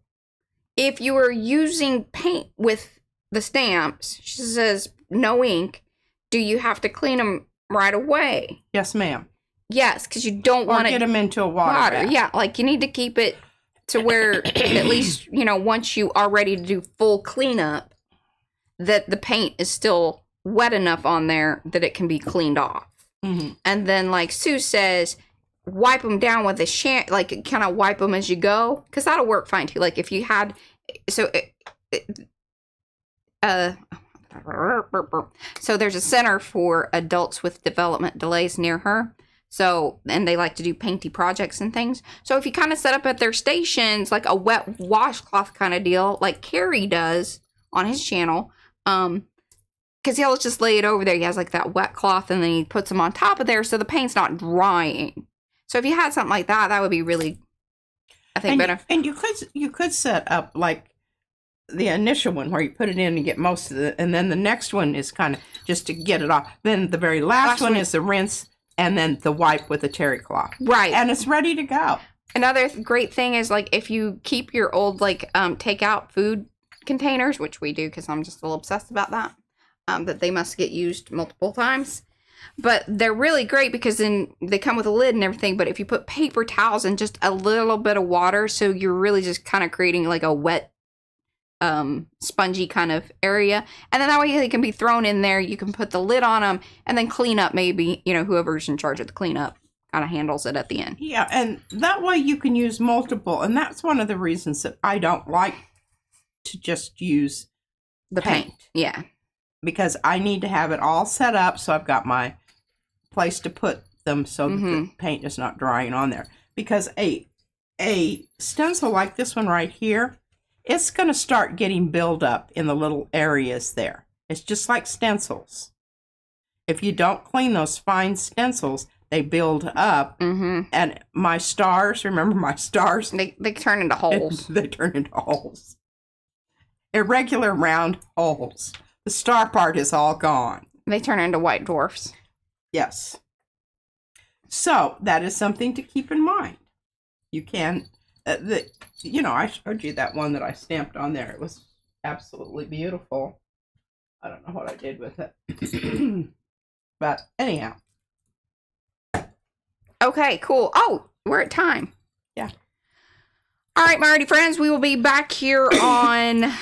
if you were using paint with the stamps, she says no ink, do you have to clean them right away? Yes, ma'am. Yes, because you don't want to get them into a water bath. Yeah, like you need to keep it to where at least, you know, once you are ready to do full cleanup, that the paint is still wet enough on there that it can be cleaned off. Mm-hmm. And then, like Sue says, wipe them down with a like kind of wipe them as you go, because that'll work fine too. Like if you had, so there's a center for adults with development delays near her. So, and they like to do painty projects and things. So if you kind of set up at their stations, like a wet washcloth kind of deal, like Carrie does on his channel, because he'll just lay it over there. He has like that wet cloth and then he puts them on top of there so the paint's not drying. So if you had something like that, that would be really, I think, better. And you could set up like the initial one where you put it in and get most of it, and then the next one is kind of just to get it off. Then the very last one is the rinse, and then the wipe with a terry cloth. Right. And it's ready to go. Another great thing is, like, if you keep your old, like, takeout food containers, which we do because I'm just a little obsessed about that, that they must get used multiple times. But they're really great because then they come with a lid and everything. But if you put paper towels and just a little bit of water, so you're really just kind of creating, like, a wet, spongy kind of area, and then that way they can be thrown in there. You can put the lid on them and then clean up. Maybe, you know, whoever's in charge of the cleanup kind of handles it at the end. Yeah, and that way you can use multiple, and that's one of the reasons that I don't like to just use the paint. Yeah, because I need to have it all set up so I've got my place to put them so that the paint is not drying on there. Because a stencil like this one right here, it's going to start getting build up in the little areas there. It's just like stencils. If you don't clean those fine stencils, they build up. And my stars, remember my stars? They turn into holes. They turn into holes. Irregular round holes. The star part is all gone. They turn into white dwarfs. Yes. So that is something to keep in mind. You can... you know, I showed you that one that I stamped on there. It was absolutely beautiful. I don't know what I did with it. But anyhow. Okay, cool. Oh, we're at time. Yeah. All right, my Arty friends, we will be back here on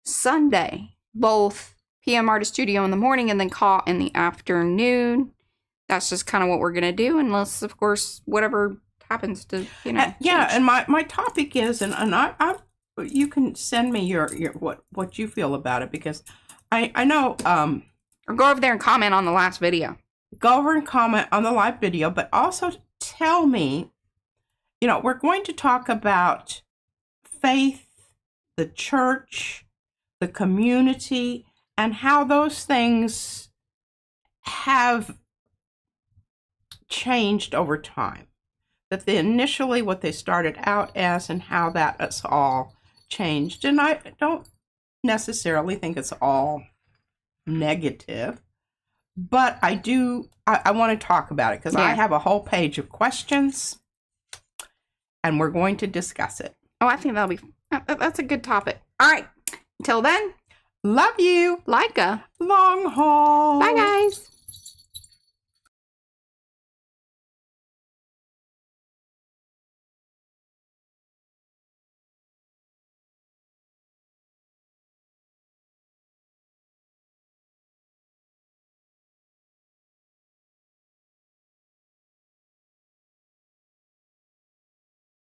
Sunday. Both PM Artist Studio in the morning and then call in the afternoon. That's just kind of what we're going to do, unless, of course, whatever happens to, you know. Yeah, and my topic is, and I you can send me your what you feel about it, because I know or go over there and comment on the last video. Go over and comment on the live video, but also tell me, you know, we're going to talk about faith, the church, the community, and how those things have changed over time. That initially what they started out as and how that has all changed. And I don't necessarily think it's all negative, but I want to talk about it because I have a whole page of questions and we're going to discuss it. Oh, I think that's a good topic. All right. Until then, love you. like a long haul. Bye, guys.